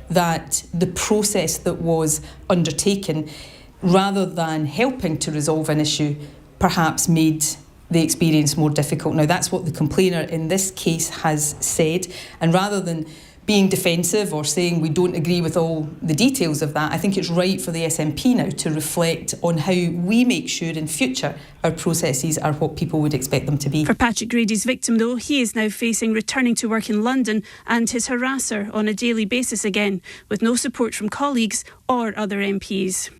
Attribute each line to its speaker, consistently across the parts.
Speaker 1: that the process that was undertaken, rather than helping to resolve an issue, perhaps made the experience more difficult. Now, that's what the complainer in this case has said, and rather than being defensive or saying we don't agree with all the details of that, I think it's right for the SNP now to reflect on how we make sure in future our processes are what people would expect them to be.
Speaker 2: For Patrick Grady's victim, though, he is now facing returning to work in London and his harasser on a daily basis again, with no support from colleagues or other MPs.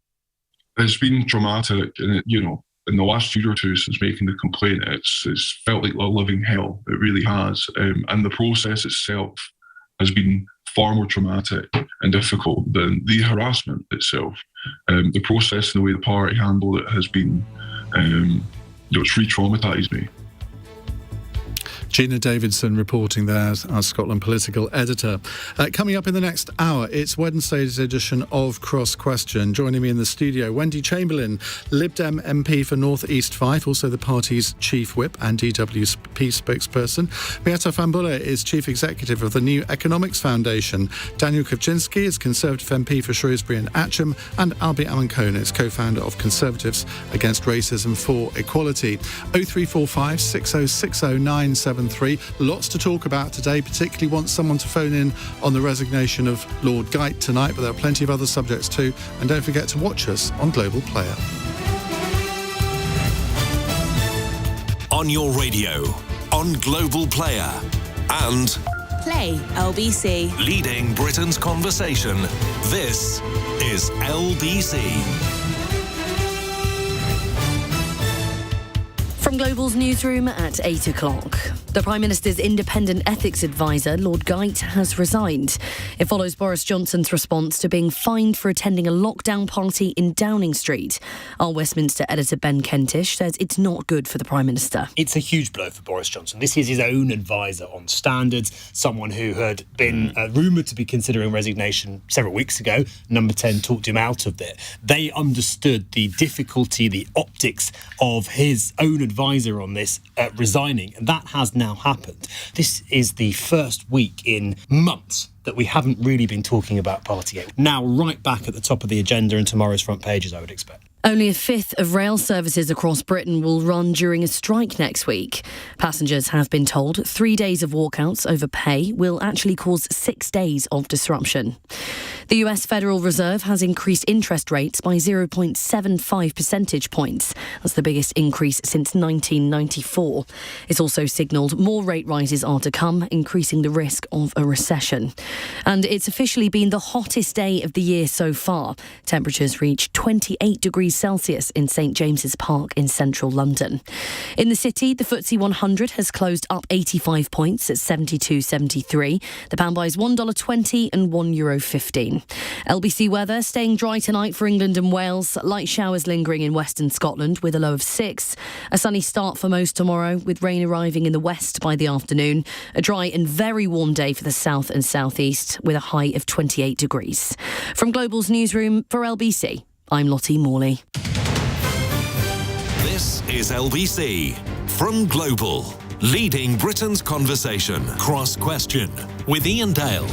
Speaker 3: It's been traumatic, and in the last year or two since making the complaint, it's felt like a living hell. It really has, and the process itself has been far more traumatic and difficult than the harassment itself. The process and the way the party handled it has been, it's re-traumatised me.
Speaker 4: Gina Davidson reporting there, our Scotland political editor. Coming up in the next hour, it's Wednesday's edition of Cross Question. Joining me in the studio, Wendy Chamberlain, Lib Dem MP for North East Fife, also the party's chief whip and DWP spokesperson. Miatta Fahnbulleh is chief executive of the New Economics Foundation. Daniel Kawczynski is Conservative MP for Shrewsbury and Atcham, and Albie Amankona is co-founder of Conservatives Against Racism for Equality. 0345 6060 973. Lots to talk about today, particularly want someone to phone in on the resignation of Lord Geidt tonight, but there are plenty of other subjects too. And don't forget to watch us on Global Player.
Speaker 5: On your radio, on Global Player, and
Speaker 6: Play LBC.
Speaker 5: Leading Britain's conversation. This is LBC.
Speaker 6: From Global's newsroom at 8 o'clock. The Prime Minister's independent ethics advisor, Lord Geidt, has resigned. It follows Boris Johnson's response to being fined for attending a lockdown party in Downing Street. Our Westminster editor Ben Kentish says it's not good for the Prime Minister.
Speaker 7: It's a huge blow for Boris Johnson. This is his own advisor on standards, someone who had been rumoured to be considering resignation several weeks ago. Number 10 talked him out of it. They understood the difficulty, the optics of his own advisor on this resigning, and that has now happened. This is the first week in months that we haven't really been talking about Partygate. Now right back at the top of the agenda in tomorrow's front pages, I would expect.
Speaker 6: Only a fifth of rail services across Britain will run during a strike next week. Passengers have been told 3 days of walkouts over pay will actually cause 6 days of disruption. The US Federal Reserve has increased interest rates by 0.75 percentage points. That's the biggest increase since 1994. It's also signalled more rate rises are to come, increasing the risk of a recession. And it's officially been the hottest day of the year so far. Temperatures reached 28 degrees Celsius in St James's Park in central London. In the city, the FTSE 100 has closed up 85 points at 72.73. The pound buys $1.20 and €1.15. LBC weather staying dry tonight for England and Wales. Light showers lingering in western Scotland with a low of 6. A sunny start for most tomorrow, with rain arriving in the west by the afternoon. A dry and very warm day for the south and southeast with a high of 28 degrees. From Global's newsroom for LBC, I'm Lottie Morley.
Speaker 5: This is LBC from Global. Leading Britain's conversation. Cross Question with Iain Dale.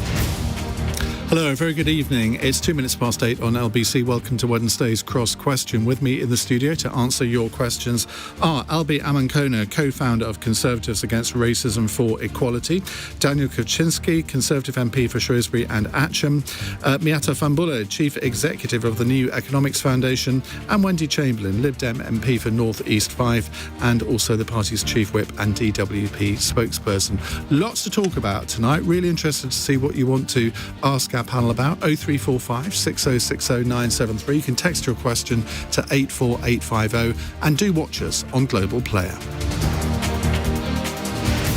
Speaker 4: Hello, very good evening. It's 2 minutes past 8 on LBC. Welcome to Wednesday's Cross Question. With me in the studio to answer your questions are Albie Amankona, co-founder of Conservatives Against Racism for Equality, Daniel Kawczynski, Conservative MP for Shrewsbury and Atcham, Miatta Fahnbulleh, Chief Executive of the New Economics Foundation, and Wendy Chamberlain, Lib Dem MP for North East Fife, and also the party's Chief Whip and DWP spokesperson. Lots to talk about tonight. Really interested to see what you want to ask our panel about. 0345 6060 973. You can text your question to 84850 and do watch us on Global Player.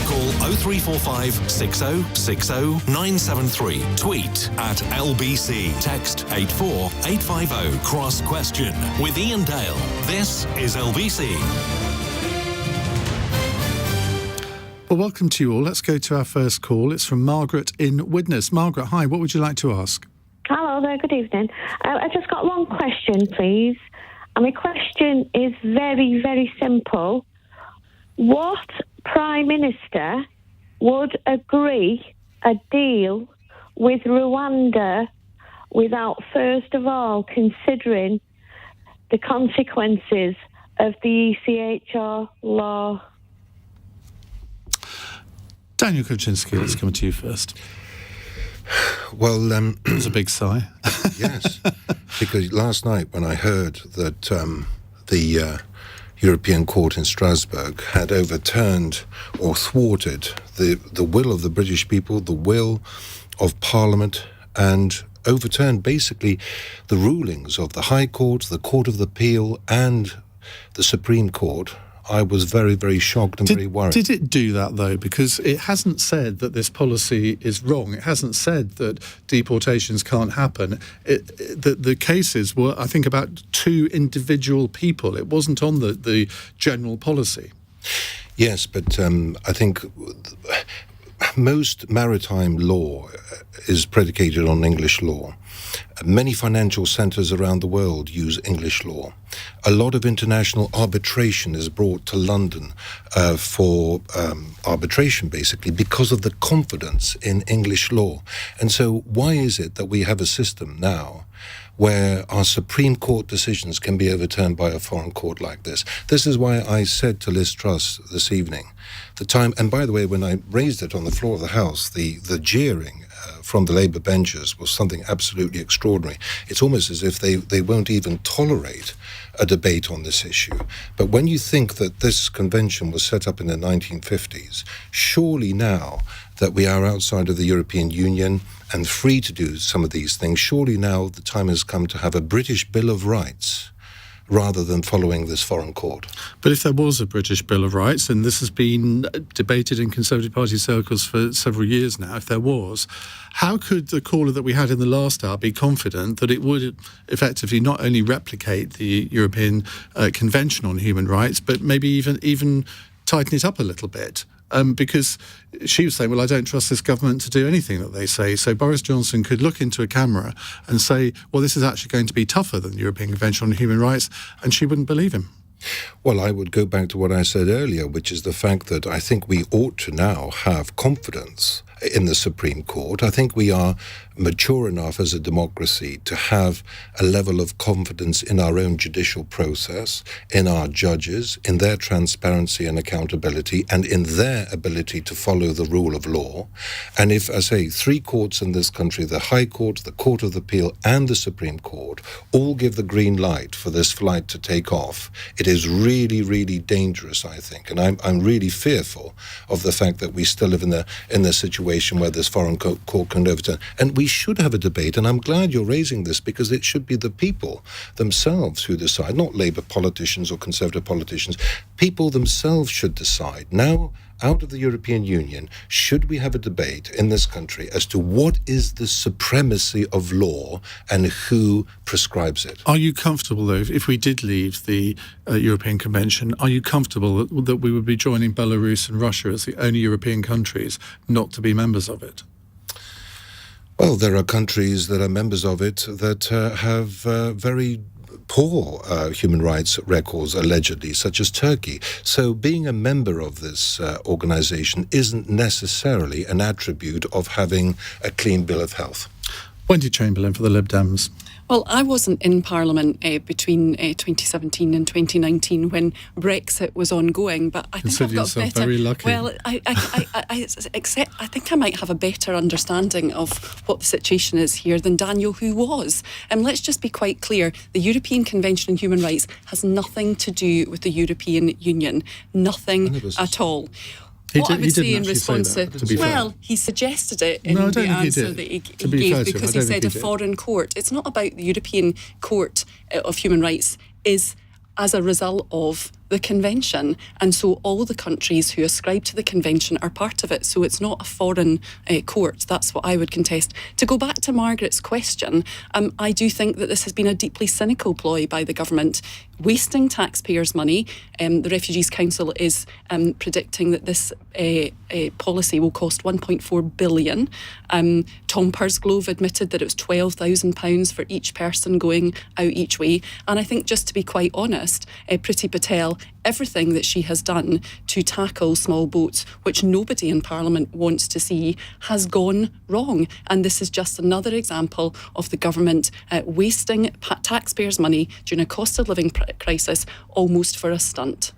Speaker 5: Call 0345 6060 973. Tweet at LBC. Text 84850. Cross Question with Iain Dale. This is LBC.
Speaker 4: Well, welcome to you all. Let's go to our first call. It's from Margaret in Widnes. Margaret, hi. What would you like to ask?
Speaker 8: Hello there. Good evening. I've just got one question, please. And my question is very, very simple. What Prime Minister would agree a deal with Rwanda without first of all considering the consequences of the ECHR law?
Speaker 4: Daniel Kawczynski, let's come to you first.
Speaker 9: Well,
Speaker 4: it was a big sigh.
Speaker 9: Yes, because last night when I heard that the European Court in Strasbourg had overturned or thwarted the will of the British people, the will of Parliament, and overturned basically the rulings of the High Court, the Court of Appeal, and the Supreme Court, I was very, very shocked and very worried.
Speaker 4: Did it do that, though? Because it hasn't said that this policy is wrong. It hasn't said that deportations can't happen. The cases were, I think, about 2 individual people. It wasn't on the general policy.
Speaker 9: Yes, but I think most maritime law is predicated on English law. Many financial centres around the world use English law. A lot of international arbitration is brought to London for arbitration, basically, because of the confidence in English law. And so why is it that we have a system now where our Supreme Court decisions can be overturned by a foreign court like this? This is why I said to Liz Truss this evening, the time, and by the way, when I raised it on the floor of the House, the jeering from the Labour benches was something absolutely extraordinary. It's almost as if they won't even tolerate a debate on this issue. But when you think that this convention was set up in the 1950s, surely now that we are outside of the European Union and free to do some of these things, surely now the time has come to have a British Bill of Rights rather than following this foreign court.
Speaker 4: But if there was a British Bill of Rights, and this has been debated in Conservative Party circles for several years now, if there was, how could the caller that we had in the last hour be confident that it would effectively not only replicate the European Convention on Human Rights, but maybe even tighten it up a little bit? Because she was saying, well, I don't trust this government to do anything that they say. So Boris Johnson could look into a camera and say, well, this is actually going to be tougher than the European Convention on Human Rights, and she wouldn't believe him.
Speaker 9: Well, I would go back to what I said earlier, which is the fact that I think we ought to now have confidence in the Supreme Court. I think we are mature enough as a democracy to have a level of confidence in our own judicial process, in our judges, in their transparency and accountability, and in their ability to follow the rule of law. And if, I say, 3 courts in this country, the High Court, the Court of Appeal, and the Supreme Court, all give the green light for this flight to take off, it is really, really dangerous, I think. And I'm really fearful of the fact that we still live in the situation where this foreign court can overturn. And we should have a debate, and I'm glad you're raising this, because it should be the people themselves who decide, not Labour politicians or Conservative politicians. People themselves should decide. Now, out of the European Union, should we have a debate in this country as to what is the supremacy of law and who prescribes it?
Speaker 4: Are you comfortable, though, if we did leave the European Convention, are you comfortable that we would be joining Belarus and Russia as the only European countries not to be members of it?
Speaker 9: Well, there are countries that are members of it that have very poor human rights records, allegedly, such as Turkey. So being a member of this organisation isn't necessarily an attribute of having a clean bill of health.
Speaker 4: Wendy Chamberlain for the Lib Dems.
Speaker 10: Well, I wasn't in Parliament between 2017 and 2019 when Brexit was ongoing, but I think I've got
Speaker 4: yourself
Speaker 10: better.
Speaker 4: Very lucky.
Speaker 10: Well, I think I might have a better understanding of what the situation is here than Daniel, who was. Let's just be quite clear: the European Convention on Human Rights has nothing to do with the European Union, nothing at all. What I would say in response to well, he suggested it in the answer that he gave, because he said a foreign court. It's not about the European Court of Human Rights is as a result of the convention, and so all the countries who ascribe to the convention are part of it, so it's not a foreign court. That's what I would contest. To go back to Margaret's question, I do think that this has been a deeply cynical ploy by the government, wasting taxpayers' money. The Refugees Council is predicting that this policy will cost £1.4 billion. Tom Pursglove admitted that it was £12,000 for each person going out each way, and I think, just to be quite honest, Priti Patel well, everything that she has done to tackle small boats, which nobody in Parliament wants to see, has gone wrong. And this is just another example of the government wasting taxpayers' money during a cost of living crisis almost for a stunt.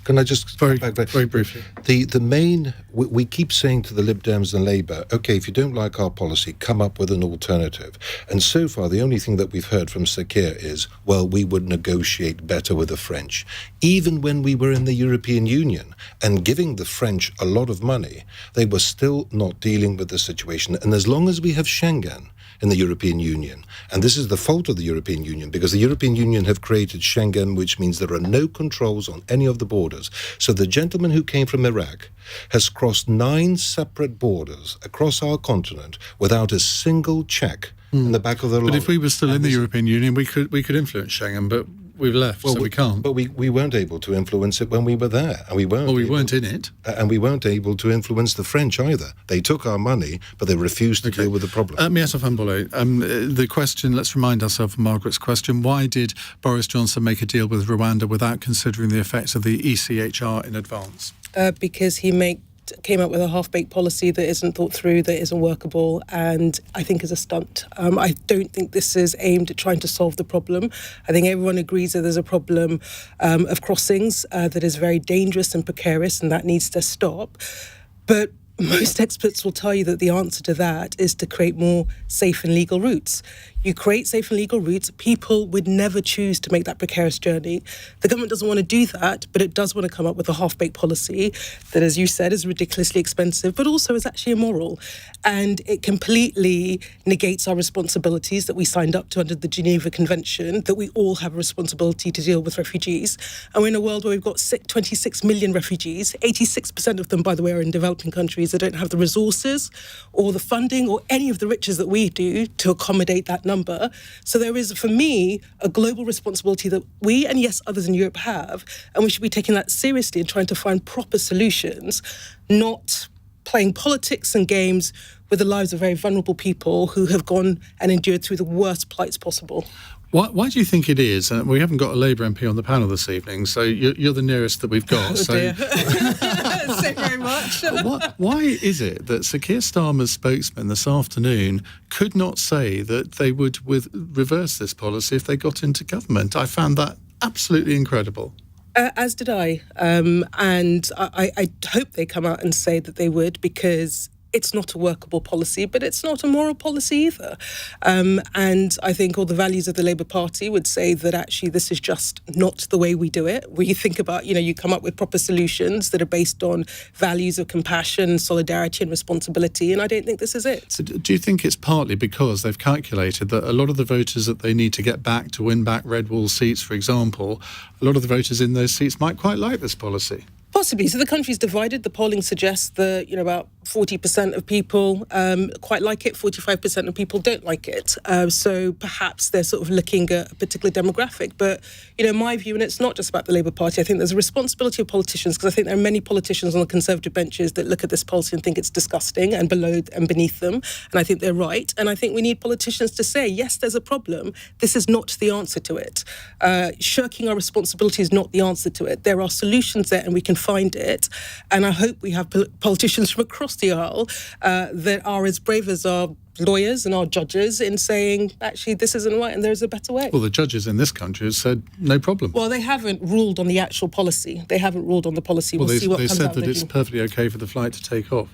Speaker 9: Can I just
Speaker 4: very briefly?
Speaker 9: The main, we keep saying to the Lib Dems and Labour, OK, if you don't like our policy, come up with an alternative. And so far, the only thing that we've heard from Sir Keir is, well, we would negotiate better with the French. Even when we were in the European Union and giving the French a lot of money, they were still not dealing with the situation. And as long as we have Schengen in the European Union, and this is the fault of the European Union, because the European Union have created Schengen, which means there are no controls on any of the borders. So the gentleman who came from Iraq has crossed 9 separate borders across our continent without a single check in the back of the line.
Speaker 4: But if we were still in the European Union, we could influence Schengen, but we've left, so we can't.
Speaker 9: But we weren't able to influence it when we were there, and we weren't
Speaker 4: in it,
Speaker 9: and we weren't able to influence the French either. They took our money, but they refused to deal with the problem.
Speaker 4: Miatta Fahnbulleh, the question. Let's remind ourselves of Margaret's question: why did Boris Johnson make a deal with Rwanda without considering the effects of the ECHR in advance?
Speaker 11: Because he came up with a half-baked policy that isn't thought through, that isn't workable, and I think is a stunt. I don't think this is aimed at trying to solve the problem. I think everyone agrees that there's a problem of crossings that is very dangerous and precarious, and that needs to stop. But most experts will tell you that the answer to that is to create more safe and legal routes. You create safe and legal routes, people would never choose to make that precarious journey. The government doesn't want to do that, but it does want to come up with a half-baked policy that, as you said, is ridiculously expensive, but also is actually immoral. And it completely negates our responsibilities that we signed up to under the Geneva Convention, that we all have a responsibility to deal with refugees. And we're in a world where we've got 26 million refugees. 86% of them, by the way, are in developing countries that don't have the resources or the funding or any of the riches that we do to accommodate that number. So there is, for me, a global responsibility that we, and yes, others in Europe have, and we should be taking that seriously and trying to find proper solutions, not playing politics and games with the lives of very vulnerable people who have gone and endured through the worst plights possible.
Speaker 4: Why do you think it is? We haven't got a Labour MP on the panel this evening, so you're the nearest that we've got.
Speaker 11: Oh, dear. Thank you very much.
Speaker 4: Why is it that Sir Kier Starmer's spokesman this afternoon could not say that they would reverse this policy if they got into government? I found that absolutely incredible.
Speaker 11: As did I. And I hope they come out and say that they would, because it's not a workable policy, but it's not a moral policy either. And I think all the values of the Labour Party would say that actually this is just not the way we do it. We think about, you come up with proper solutions that are based on values of compassion, solidarity and responsibility, and I don't think this is it.
Speaker 4: So do you think it's partly because they've calculated that a lot of the voters that they need to get back to win back red wall seats, for example, a lot of the voters in those seats might quite like this policy?
Speaker 11: Possibly. So the country's divided. The polling suggests that, about 40% of people quite like it, 45% of people don't like it. So perhaps they're sort of looking at a particular demographic. But, my view, and it's not just about the Labour Party, I think there's a responsibility of politicians, because I think there are many politicians on the Conservative benches that look at this policy and think it's disgusting and below and beneath them. And I think they're right. And I think we need politicians to say, yes, there's a problem. This is not the answer to it. Shirking our responsibility is not the answer to it. There are solutions there and we can find it. And I hope we have politicians from across the aisle that are as brave as our lawyers and our judges in saying, actually, this isn't right and there's a better way.
Speaker 4: Well, the judges in this country have said no problem.
Speaker 11: Well, they haven't ruled on the actual policy. They haven't ruled on the policy. We'll see what comes out.
Speaker 4: They said that it's perfectly okay for the flight to take off.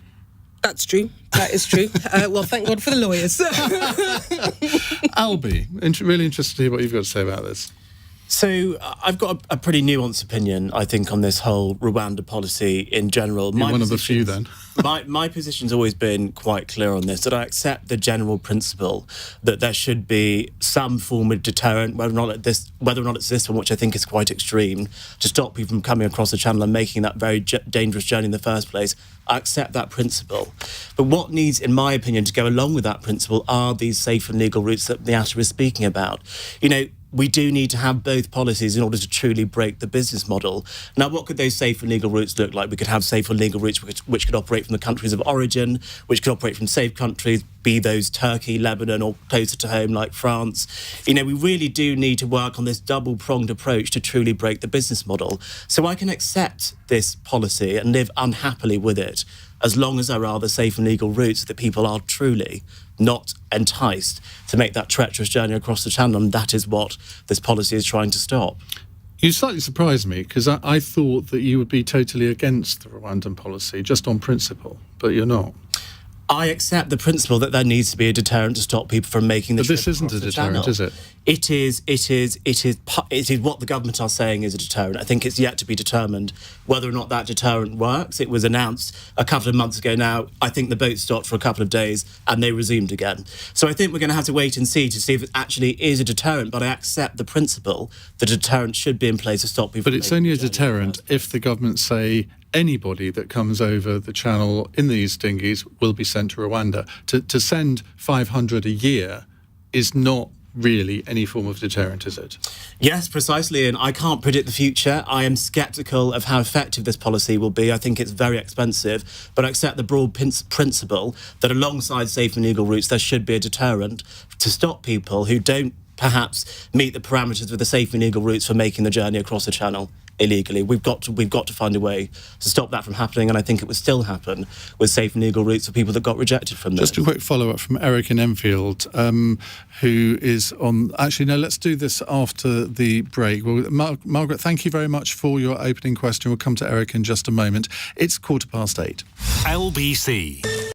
Speaker 11: That's true. That is true. Well, thank God for the lawyers.
Speaker 4: Albie, really interested to hear what you've got to say about this.
Speaker 12: So I've got a pretty nuanced opinion, I think, on this whole Rwanda policy in general.
Speaker 4: You're one of the few, then.
Speaker 12: My position's always been quite clear on this, that I accept the general principle that there should be some form of deterrent, whether or not it's this one, which I think is quite extreme, to stop people from coming across the channel and making that very dangerous journey in the first place. I accept that principle. But what needs, in my opinion, to go along with that principle are these safe and legal routes that Miatta is speaking about. we do need to have both policies in order to truly break the business model. Now, what could those safe and legal routes look like? We could have safe and legal routes which could operate from the countries of origin, which could operate from safe countries, be those Turkey, Lebanon, or closer to home like France. We really do need to work on this double-pronged approach to truly break the business model. So I can accept this policy and live unhappily with it, as long as there are the safe and legal routes that people are truly not enticed to make that treacherous journey across the channel, and that is what this policy is trying to stop.
Speaker 4: You slightly surprised me, because I thought that you would be totally against the Rwandan policy, just on principle, but you're not.
Speaker 12: I accept the principle that there needs to be a deterrent to stop people from making the trip.
Speaker 4: But this isn't a deterrent, is it?
Speaker 12: It is what the government are saying is a deterrent. I think it's yet to be determined whether or not that deterrent works. It was announced a couple of months ago now. I think the boat stopped for a couple of days and they resumed again. So I think we're going to have to wait and see to see if it actually is a deterrent, but I accept the principle that a deterrent should be in place to stop people.
Speaker 4: But it's only a deterrent if the government say anybody that comes over the channel in these dinghies will be sent to Rwanda. To send 500 a year is not really any form of deterrent, is it?
Speaker 12: Yes, precisely, and I can't predict the future. I am sceptical of how effective this policy will be. I think it's very expensive, but I accept the broad principle that alongside safe and legal routes, there should be a deterrent to stop people who don't perhaps meet the parameters with the safe and legal routes for making the journey across the channel illegally. We've got to find a way to stop that from happening, and I think it would still happen with safe and legal routes for people that got rejected from this.
Speaker 4: Just a quick follow-up from Eric in Enfield, who is on... Actually, no, let's do this after the break. Well, Margaret, thank you very much for your opening question. We'll come to Eric in just a moment. It's 8:15.
Speaker 5: LBC.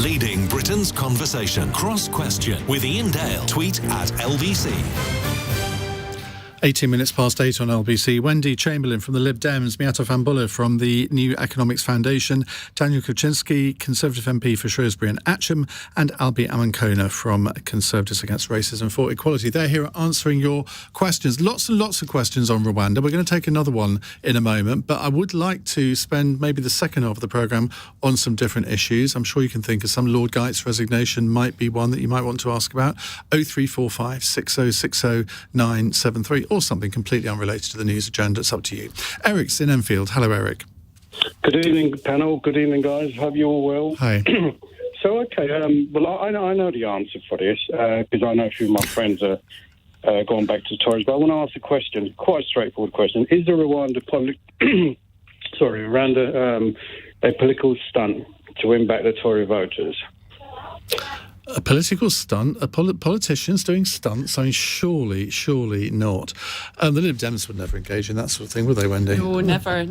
Speaker 5: Leading Britain's conversation. Cross Question with Iain Dale. Tweet at LBC.
Speaker 4: 18 minutes past 8 on LBC. Wendy Chamberlain from the Lib Dems, Miatta Fahnbulleh from the New Economics Foundation, Daniel Kawczynski, Conservative MP for Shrewsbury and Atcham, and Albie Amankona from Conservatives Against Racism for Equality. They're here answering your questions. Lots and lots of questions on Rwanda. We're going to take another one in a moment, but I would like to spend maybe the second half of the programme on some different issues. I'm sure you can think of some. Lord Geidt's resignation might be one that you might want to ask about. 0345 6060 973. Or something completely unrelated to the news agenda. It's up to you. Eric's in Enfield. Hello, Eric.
Speaker 13: Good evening, panel. Good evening, guys. Hope you're all well.
Speaker 4: Hi.
Speaker 13: So, okay, well, I know the answer for this because I know a few of my friends are going back to the Tories, but I want to ask a question, quite a straightforward question. Is the Rwanda a political stunt to win back the Tory voters?
Speaker 4: A political stunt? Politicians doing stunts? I mean, surely not. The Lib Dems would never engage in that sort of thing, would they, Wendy?
Speaker 10: No, never.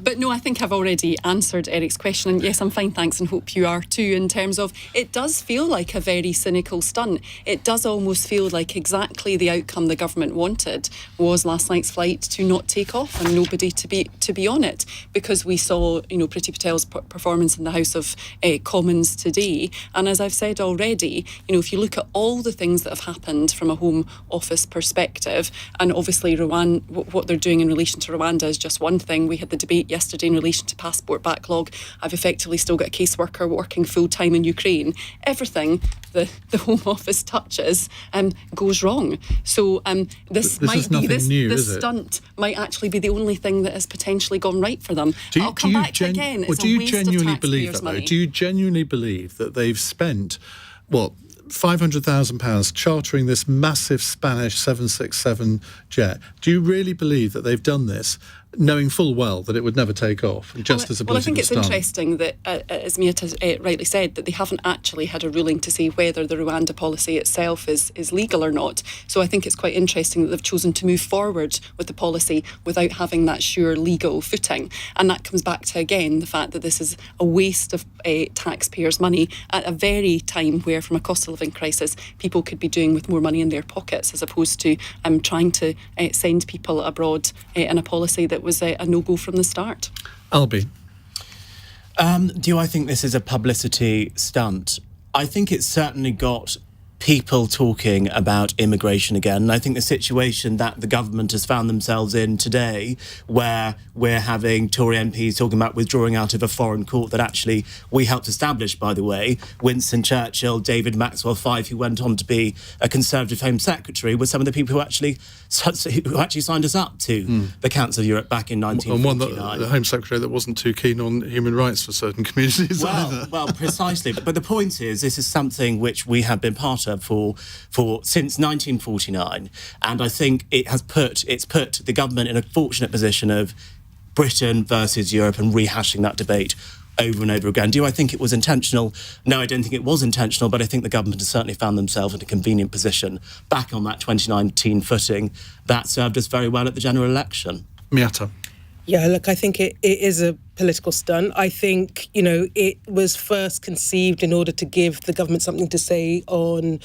Speaker 10: But no, I think I've already answered Eric's question. And yes, I'm fine, thanks, and hope you are too, in terms of it does feel like a very cynical stunt. It does almost feel like exactly the outcome the government wanted was last night's flight to not take off and nobody to be on it, because we saw, Priti Patel's performance in the House of Commons today. And as I've said already, if you look at all the things that have happened from a Home Office perspective, and obviously what they're doing in relation to Rwanda is just one thing. We had the debate yesterday in relation to passport backlog. I've effectively still got a caseworker working full-time in Ukraine. Everything the Home Office touches goes wrong. So this stunt might actually be the only thing that has potentially gone right for them. I'll come back to again. It's a waste of taxpayers' money.
Speaker 4: Do you genuinely believe that they've spent £500,000 chartering this massive Spanish 767 jet? Do you really believe that they've done this knowing full well that it would never take off, just as a political
Speaker 10: Well, I think it's
Speaker 4: stunt?
Speaker 10: interesting that, as Miatta rightly said, that they haven't actually had a ruling to say whether the Rwanda policy itself is legal or not. So I think it's quite interesting that they've chosen to move forward with the policy without having that sure legal footing. And that comes back to, again, the fact that this is a waste of taxpayers' money at a very time where, from a cost of living crisis, people could be doing with more money in their pockets, as opposed to trying to send people abroad in a policy that was a no-go from the start.
Speaker 4: Albie?
Speaker 12: Do I think this is a publicity stunt? I think it's certainly got people talking about immigration again. And I think the situation that the government has found themselves in today, where we're having Tory MPs talking about withdrawing out of a foreign court that actually we helped establish, by the way, Winston Churchill, David Maxwell Fife, who went on to be a Conservative Home Secretary, were some of the people who actually signed us up to the Council of Europe back in 1949.
Speaker 4: And one the Home Secretary that wasn't too keen on human rights for certain communities either.
Speaker 12: Well, precisely. But the point is, this is something which we have been part of for since 1949, and I think it's put the government in a fortunate position of Britain versus Europe and rehashing that debate over and over again. Do I think it was intentional? No, I don't think it was intentional, but I think the government has certainly found themselves in a convenient position back on that 2019 footing that served us very well at the general election.
Speaker 4: Miatta?
Speaker 11: Yeah, look, I think it is a political stunt. I think, it was first conceived in order to give the government something to say on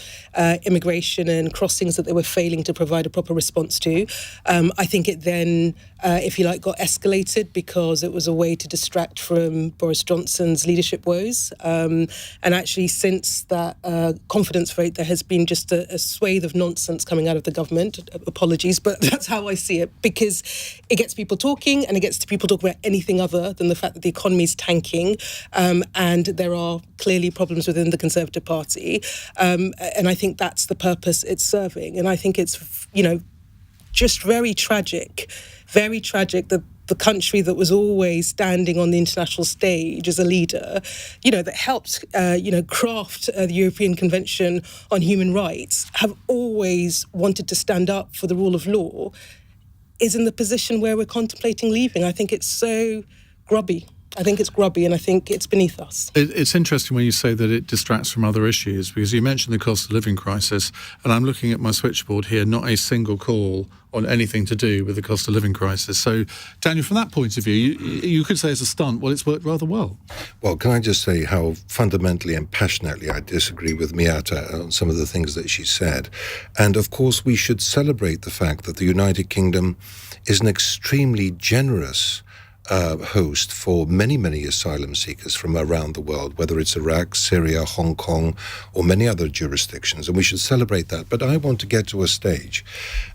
Speaker 11: immigration and crossings that they were failing to provide a proper response to. I think it then, if you like, got escalated because it was a way to distract from Boris Johnson's leadership woes. And actually, since that confidence vote, there has been just a swathe of nonsense coming out of the government. Apologies, but that's how I see it, because it gets people talking, and it gets people talking about anything other than the fact that the economy is tanking, and there are clearly problems within the Conservative Party. And I think that's the purpose it's serving. And I think it's, just very tragic that the country that was always standing on the international stage as a leader, that helped, craft the European Convention on Human Rights, have always wanted to stand up for the rule of law, is in the position where we're contemplating leaving. I think it's so grubby. I think it's grubby, and I think it's beneath us.
Speaker 4: It's interesting when you say that it distracts from other issues, because you mentioned the cost of living crisis, and I'm looking at my switchboard here, not a single call on anything to do with the cost of living crisis. So, Daniel, from that point of view, you could say it's a stunt. Well, it's worked rather well.
Speaker 9: Well, can I just say how fundamentally and passionately I disagree with Miatta on some of the things that she said. And, of course, we should celebrate the fact that the United Kingdom is an extremely generous host for many, many asylum seekers from around the world, whether it's Iraq, Syria, Hong Kong, or many other jurisdictions, and we should celebrate that. But I want to get to a stage,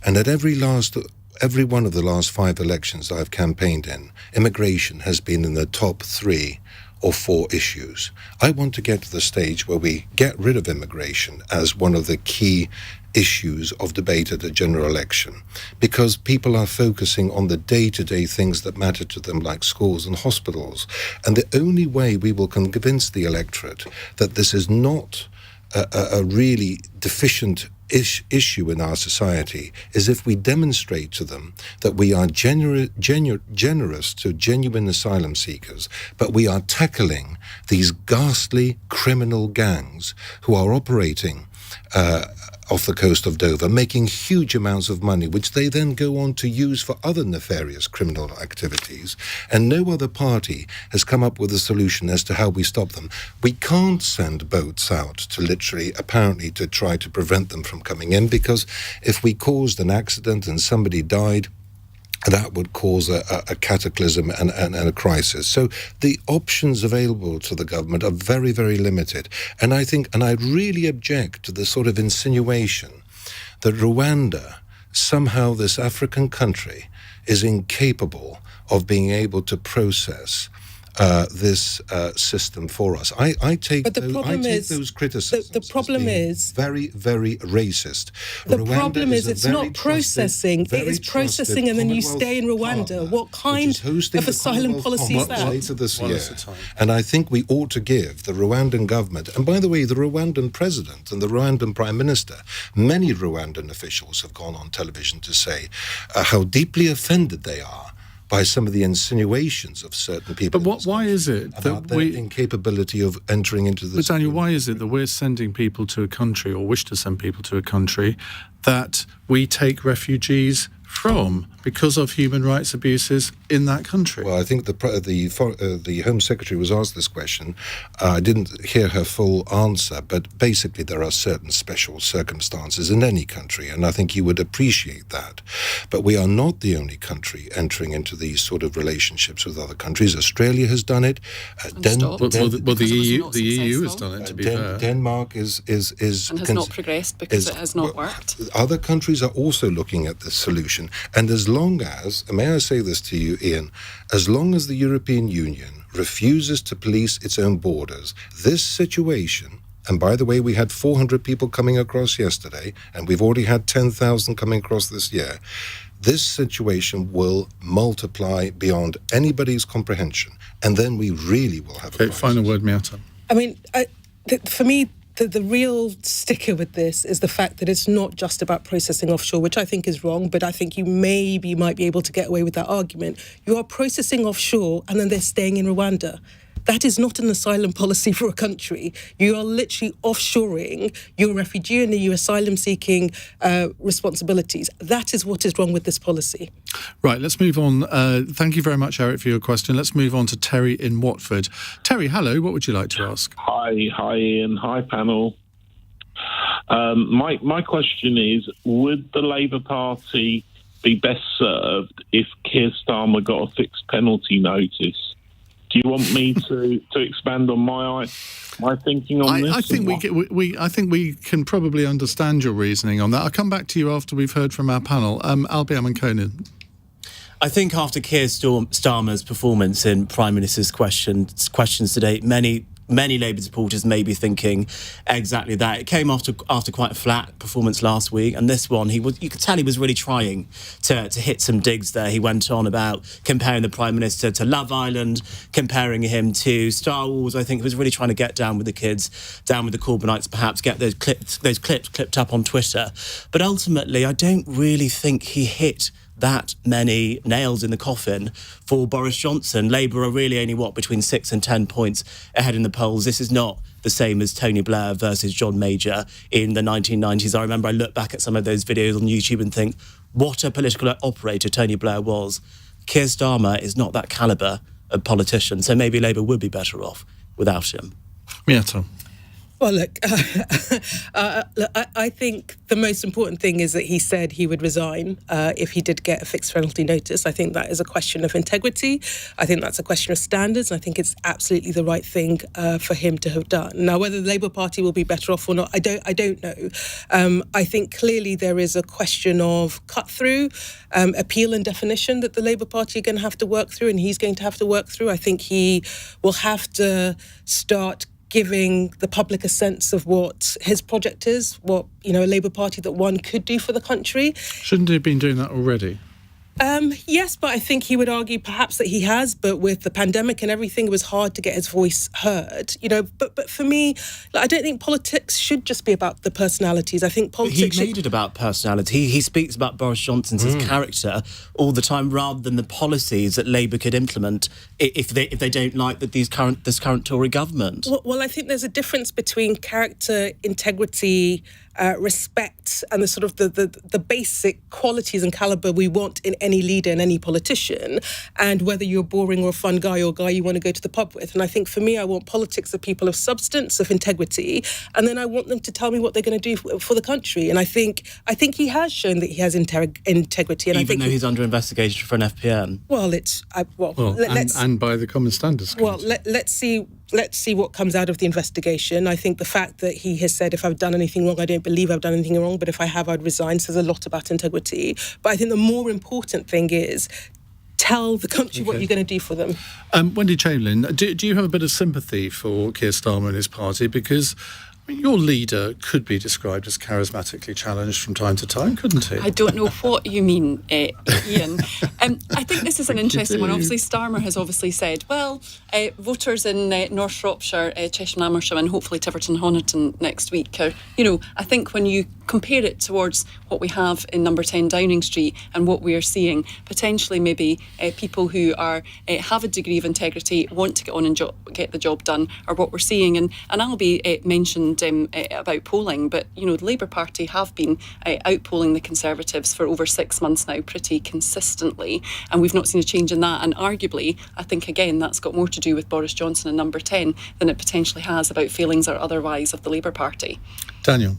Speaker 9: and at every one of the last 5 elections I've campaigned in, immigration has been in the top 3 or 4 issues. I want to get to the stage where we get rid of immigration as one of the key issues of debate at a general election, because people are focusing on the day-to-day things that matter to them, like schools and hospitals. And the only way we will convince the electorate that this is not a really deficient issue in our society is if we demonstrate to them that we are generous to genuine asylum seekers, but we are tackling these ghastly criminal gangs who are operating off the coast of Dover, making huge amounts of money, which they then go on to use for other nefarious criminal activities. And no other party has come up with a solution as to how we stop them. We can't send boats out to literally, apparently, to try to prevent them from coming in, because if we caused an accident and somebody died, that would cause a cataclysm and a crisis. So the options available to the government are very, very limited. And I really object to the sort of insinuation that Rwanda, somehow this African country, is incapable of being able to process this system for us. I take those criticisms.
Speaker 11: The problem is
Speaker 9: very, very racist.
Speaker 11: The
Speaker 9: Rwanda
Speaker 11: problem is it's not processing. It is processing, and then you stay in Rwanda. What kind of asylum policy is that?
Speaker 9: Later this year. And I think we ought to give the Rwandan government, and by the way, the Rwandan president and the Rwandan prime minister, many Rwandan officials have gone on television to say how deeply offended they are by some of the insinuations of certain people.
Speaker 4: But why is it that
Speaker 9: their incapability of entering into this?
Speaker 4: But Daniel, why is it that we're sending people to a country, or wish to send people to a country, that we take refugees from because of human rights abuses in that country?
Speaker 9: Well, I think the Home Secretary was asked this question. I didn't hear her full answer, but basically there are certain special circumstances in any country, and I think you would appreciate that. But we are not the only country entering into these sort of relationships with other countries. Australia has done it.
Speaker 4: The EU has done it, to be fair.
Speaker 9: Denmark is
Speaker 10: and has not progressed because it has not worked.
Speaker 9: Other countries are also looking at this solution. And as long as, may I say this to you, Iain, as long as the European Union refuses to police its own borders, this situation, and by the way, we had 400 people coming across yesterday, and we've already had 10,000 coming across this year, this situation will multiply beyond anybody's comprehension, and then we really will have a crisis.
Speaker 4: Final word, Miatta.
Speaker 11: I mean, for me, the real sticker with this is the fact that it's not just about processing offshore, which I think is wrong, but I think you might be able to get away with that argument. You are processing offshore and then they're staying in Rwanda. That is not an asylum policy for a country. You are literally offshoring your refugee and your asylum-seeking responsibilities. That is what is wrong with this policy.
Speaker 4: Right, let's move on. Thank you very much, Eric, for your question. Let's move on to Terry in Watford. Terry, hello. What would you like to ask?
Speaker 14: Hi, Iain. Hi, panel. My question is, would the Labour Party be best served if Kier Starmer got a fixed penalty notice? Do you want me to expand on my thinking on this?
Speaker 4: I think we can probably understand your reasoning on that. I'll come back to you after we've heard from our panel. Albie Amankona.
Speaker 12: I think after Kier Starmer's performance in Prime Minister's questions today, many Labour supporters may be thinking exactly that. It came after quite a flat performance last week, and this one, you could tell he was really trying to hit some digs there. He went on about comparing the Prime Minister to Love Island, comparing him to Star Wars. I think he was really trying to get down with the kids, down with the Corbynites, perhaps get those clips clipped up on Twitter. But ultimately, I don't really think he hit that many nails in the coffin for Boris Johnson. Labour are really only, between 6 and 10 points ahead in the polls. This is not the same as Tony Blair versus John Major in the 1990s. I remember I look back at some of those videos on YouTube and think, what a political operator Tony Blair was. Kier Starmer is not that calibre of politician, so maybe Labour would be better off without him.
Speaker 4: Miatta.
Speaker 11: Well, look, I think the most important thing is that he said he would resign if he did get a fixed penalty notice. I think that is a question of integrity. I think that's a question of standards. And I think it's absolutely the right thing for him to have done. Now, whether the Labour Party will be better off or not, I don't know. I think clearly there is a question of cut-through, appeal and definition that the Labour Party are going to have to work through, and he's going to have to work through. I think he will have to start giving the public a sense of what his project is, what, a Labour Party that one could do for the country.
Speaker 4: Shouldn't he have been doing that already?
Speaker 11: Yes, but I think he would argue perhaps that he has, but with the pandemic and everything, it was hard to get his voice heard. But for me, I don't think politics should just be about the personalities. I think politics
Speaker 12: He made it about personality. He speaks about Boris Johnson's his character all the time, rather than the policies that Labour could implement if they don't like this current Tory government.
Speaker 11: Well, I think there's a difference between character, integrity, respect, and the sort of the basic qualities and calibre we want in any leader and any politician, and whether you're boring or a fun guy or a guy you want to go to the pub with. And I think for me, I want politics of people of substance, of integrity, and then I want them to tell me what they're going to do for the country. And I think he has shown that he has integrity. And
Speaker 12: Even though he's under investigation for an FPN.
Speaker 4: And by the Common Standards Committee.
Speaker 11: Well, let's see what comes out of the investigation. I think the fact that he has said, if I've done anything wrong, I don't believe I've done anything wrong, but if I have, I'd resign, says a lot about integrity. But I think the more important thing is tell the country what you're going to do for them.
Speaker 4: Wendy Chamberlain, do you have a bit of sympathy for Kier Starmer and his party? Because your leader could be described as charismatically challenged from time to time, couldn't he?
Speaker 10: I don't know what you mean, Iain. I think this is an interesting one. Obviously, Starmer has said, voters in North Shropshire, Cheshire and Amersham, and hopefully Tiverton Honiton next week are, I think when you compare it towards what we have in number 10 Downing Street and what we are seeing, potentially maybe people who have a degree of integrity, want to get on and get the job done, are what we're seeing. And Albie mentioned about polling, but the Labour Party have been outpolling the Conservatives for over 6 months now pretty consistently, and we've not seen a change in that. And arguably, I think again that's got more to do with Boris Johnson and number 10 than it potentially has about failings or otherwise of the Labour Party.
Speaker 4: Daniel.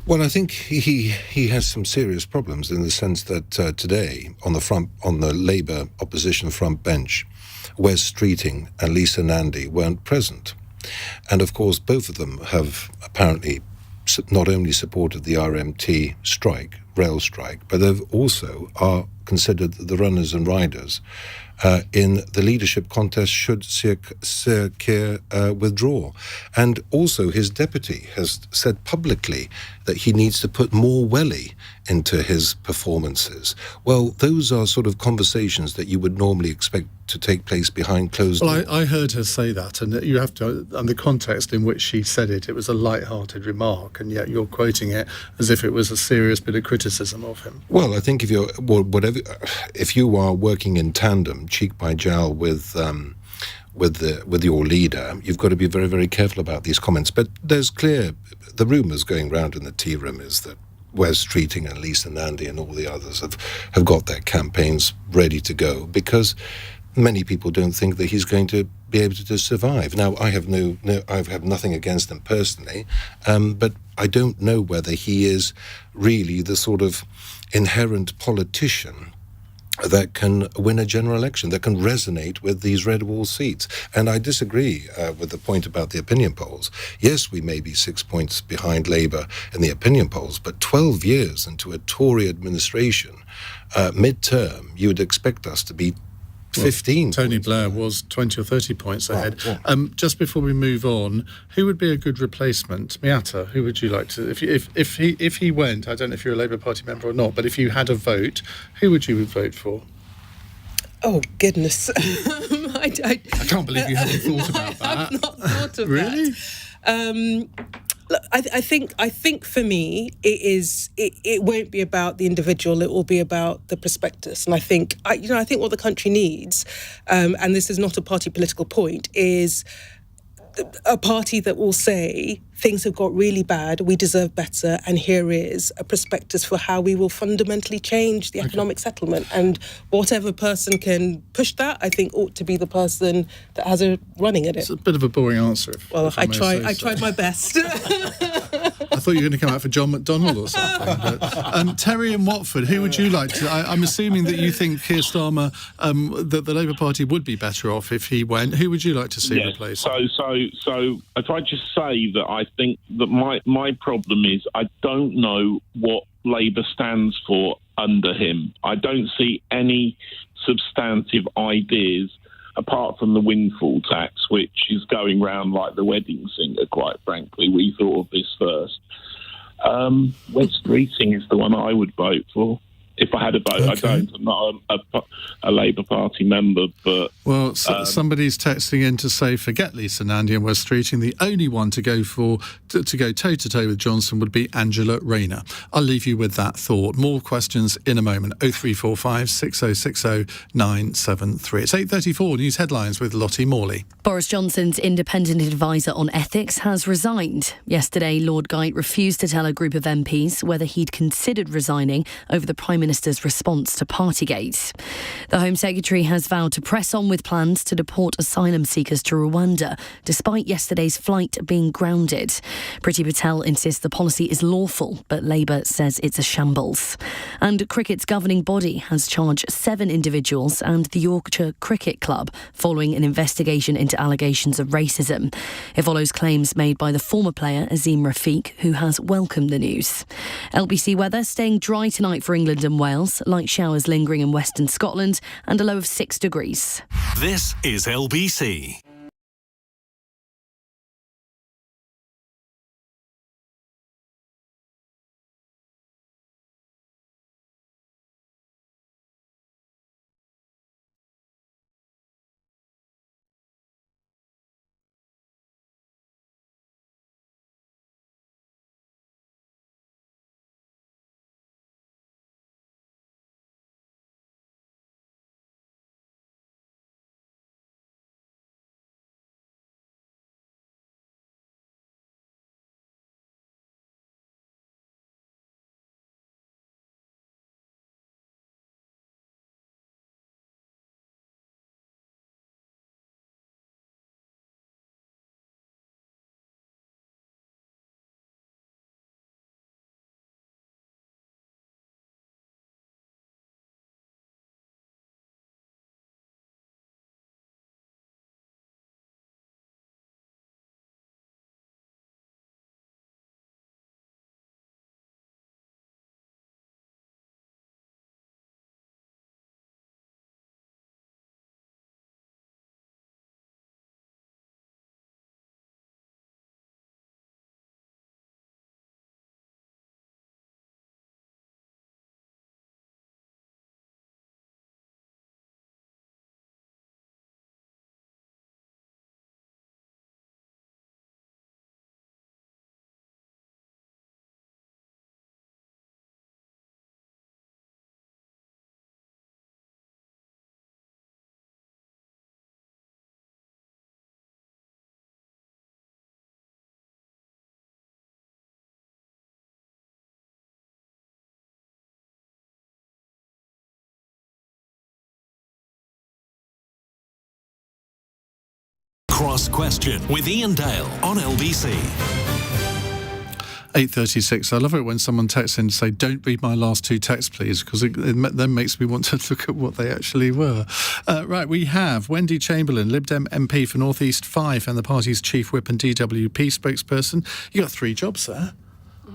Speaker 9: Well, I think he has some serious problems in the sense that today on the Labour opposition front bench, Wes Streeting and Lisa Nandy weren't present. And of course, both of them have apparently not only supported the RMT strike, rail strike, but they've also are considered the runners and riders in the leadership contest should Sir Keir withdraw. And also his deputy has said publicly that he needs to put more welly into his performances. Well, those are sort of conversations that you would normally expect to take place behind closed doors.
Speaker 4: Well, I heard her say that, and you have to, and the context in which she said it was a light-hearted remark, and yet you're quoting it as if it was a serious bit of criticism of him.
Speaker 9: Well, I think if you are working in tandem, cheek by jowl with your leader, you've got to be very, very careful about these comments. But there's the rumours going round in the tea room is that Wes Streeting and Lisa Nandy and all the others have got their campaigns ready to go because many people don't think that he's going to be able to survive. Now, I have nothing against him personally, but I don't know whether he is really the sort of inherent politician that can win a general election, that can resonate with these red wall seats. And I disagree with the point about the opinion polls. Yes, we may be 6 points behind Labour in the opinion polls, but 12 years into a Tory administration, mid-term, you would expect us to be 15.
Speaker 4: Tony Blair was 20 or 30 points ahead. Just before we move on, who would be a good replacement? Miatta, who would you like to... If he went, I don't know if you're a Labour Party member or not, but if you had a vote, who would you vote for?
Speaker 11: Oh, goodness. I
Speaker 4: can't believe you haven't thought about that.
Speaker 11: I've not thought of
Speaker 4: really?
Speaker 11: that. I think for me it won't be about the individual. It will be about the prospectus. And I think what the country needs, and this is not a party political point, is a party that will say things have got really bad, we deserve better, and here is a prospectus for how we will fundamentally change the economic settlement. And whatever person can push that, I think, ought to be the person that has a running at it.
Speaker 4: It's a bit of a boring answer.
Speaker 11: I tried my best.
Speaker 4: I thought you were going to come out for John McDonnell or something. But, Terry in Watford, who would you like to... I'm assuming that you think Kier Starmer, that the Labour Party would be better off if he went. Who would you like to see replace him?
Speaker 14: So if I just say that I think that my problem is I don't know what Labour stands for under him. I don't see any substantive ideas apart from the windfall tax, which is going round like the wedding singer, quite frankly. We thought of this first. West Streeting is the one I would vote for. If I had a vote, I don't. I'm not a Labour Party member, but... Well,
Speaker 4: somebody's texting in to say, forget Lisa Nandy and West Streeting. The only one to go toe-to-toe with Johnson would be Angela Rayner. I'll leave you with that thought. More questions in a moment. 0345 6060 973. It's 8:34. News headlines with Lottie Morley.
Speaker 6: Boris Johnson's independent advisor on ethics has resigned. Yesterday, Lord Geidt refused to tell a group of MPs whether he'd considered resigning over the Prime Minister's response to Partygate. The Home Secretary has vowed to press on with plans to deport asylum seekers to Rwanda, despite yesterday's flight being grounded. Priti Patel insists the policy is lawful, but Labour says it's a shambles. And cricket's governing body has charged 7 individuals and the Yorkshire Cricket Club following an investigation into allegations of racism. It follows claims made by the former player Azeem Rafiq, who has welcomed the news. LBC weather staying dry tonight for England and Wales, light showers lingering in western Scotland and a low of 6 degrees.
Speaker 5: This is LBC. Cross Question with Iain Dale on LBC.
Speaker 4: 8:36. I love it when someone texts in to say, don't read my last 2 texts, please, because it then makes me want to look at what they actually were. Right, we have Wendy Chamberlain, Lib Dem MP for North East Fife and the party's chief whip and DWP spokesperson. You got 3 jobs there.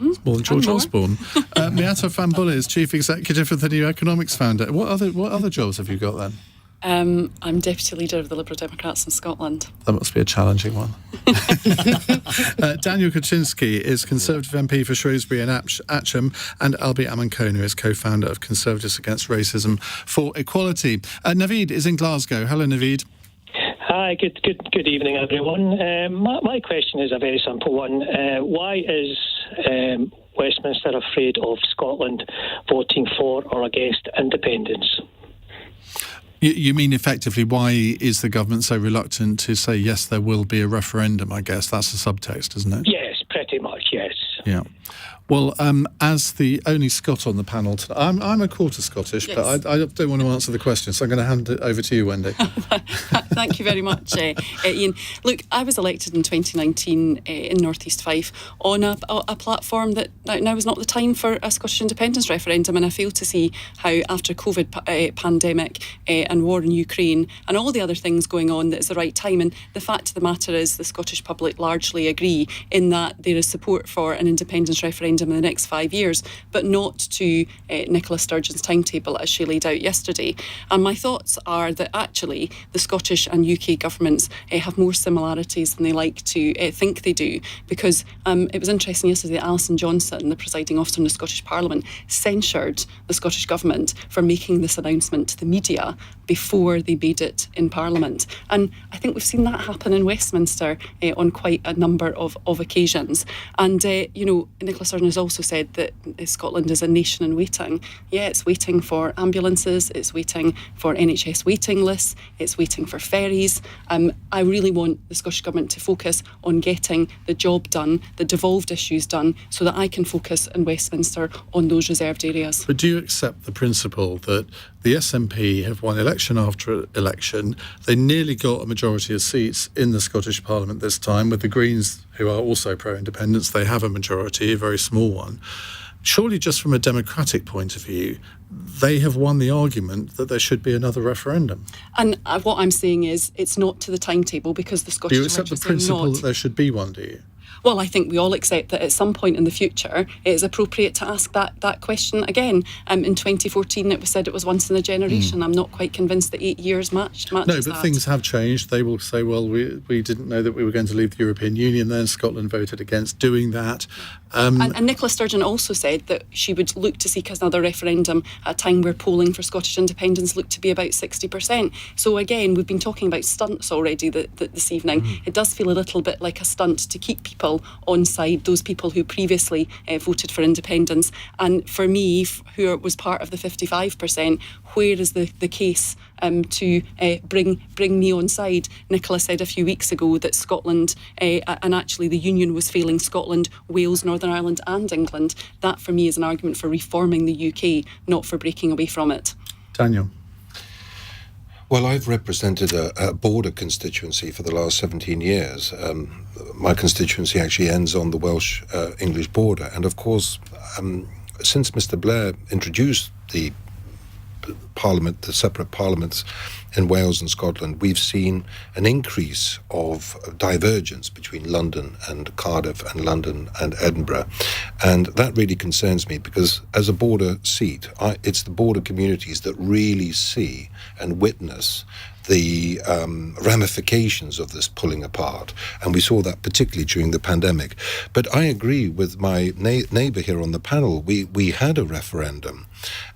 Speaker 4: It's more than George Osborne. Miatta Fahnbulleh is chief executive of the New Economics Founder. What other jobs have you got then?
Speaker 10: I'm deputy leader of the Liberal Democrats in Scotland.
Speaker 4: That must be a challenging one. Daniel Kawczynski is Conservative MP for Shrewsbury and Atcham, and Albie Amankona is co-founder of Conservatives Against Racism for Equality. Naveed is in Glasgow. Hello, Naveed.
Speaker 15: Hi, Hi, good evening, everyone. My question is a very simple one. Why is Westminster afraid of Scotland voting for or against independence?
Speaker 4: You mean effectively, why is the government so reluctant to say, yes, there will be a referendum, I guess? That's the subtext, isn't it?
Speaker 15: Yes, pretty much, yes.
Speaker 4: Yeah. Well, as the only Scot on the panel tonight, I'm a quarter Scottish, yes. But I don't want to answer the question, so I'm going to hand it over to you, Wendy.
Speaker 10: Thank you very much, Iain. Look, I was elected in 2019 in North East Fife on a platform that now is not the time for a Scottish independence referendum, and I fail to see how after COVID pandemic and war in Ukraine and all the other things going on that it's the right time. And the fact of the matter is the Scottish public largely agree in that there is support for an independence referendum in the next 5 years, but not to Nicola Sturgeon's timetable as she laid out yesterday. And my thoughts are that actually the Scottish and UK governments have more similarities than they like to think they do, because it was interesting yesterday that Alison Johnson, the presiding officer in the Scottish Parliament, censured the Scottish government for making this announcement to the media before they made it in Parliament. And I think we've seen that happen in Westminster on quite a number of occasions. And, Nicola Sturgeon has also said that Scotland is a nation in waiting. Yeah, it's waiting for ambulances, it's waiting for NHS waiting lists, it's waiting for ferries. I really want the Scottish Government to focus on getting the job done, the devolved issues done, so that I can focus in Westminster on those reserved areas.
Speaker 4: But do you accept the principle that the SNP have won election after election? They nearly got a majority of seats in the Scottish Parliament this time. With the Greens, who are also pro-independence, they have a majority, a very small one. Surely just from a democratic point of view, they have won the argument that there should be another referendum. And
Speaker 10: what I'm saying is it's not to the timetable, because the Scottish
Speaker 4: legislature... Do you accept the principle that there should be one, do you?
Speaker 10: Well, I think we all accept that at some point in the future it is appropriate to ask that question again. In 2014 it was said it was once in a generation. I'm not quite convinced that 8 years matches
Speaker 4: No, but
Speaker 10: that.
Speaker 4: Things have changed. They will say, well, we didn't know that we were going to leave the European Union then. Scotland voted against doing that.
Speaker 10: And Nicola Sturgeon also said that she would look to seek another referendum at a time where polling for Scottish independence looked to be about 60%. So again, we've been talking about stunts already this evening. It does feel a little bit like a stunt to keep people on side, those people who previously voted for independence. And for me, who was part of the 55%, where is the case to bring me on side? Nicola said a few weeks ago that Scotland, and actually the Union was failing Scotland, Wales, Northern Ireland and England. That for me is an argument for reforming the UK, not for breaking away from it.
Speaker 4: Daniel.
Speaker 9: Well, I've represented a border constituency for the last 17 years. My constituency actually ends on the Welsh-English border. And of course, since Mr. Blair introduced the Parliament, the separate parliaments in Wales and Scotland, we've seen an increase of divergence between London and Cardiff and London and Edinburgh. And that really concerns me, because as a border seat, it's the border communities that really see and witness the ramifications of this pulling apart. And we saw that particularly during the pandemic. But I agree with my neighbour here on the panel. We had a referendum,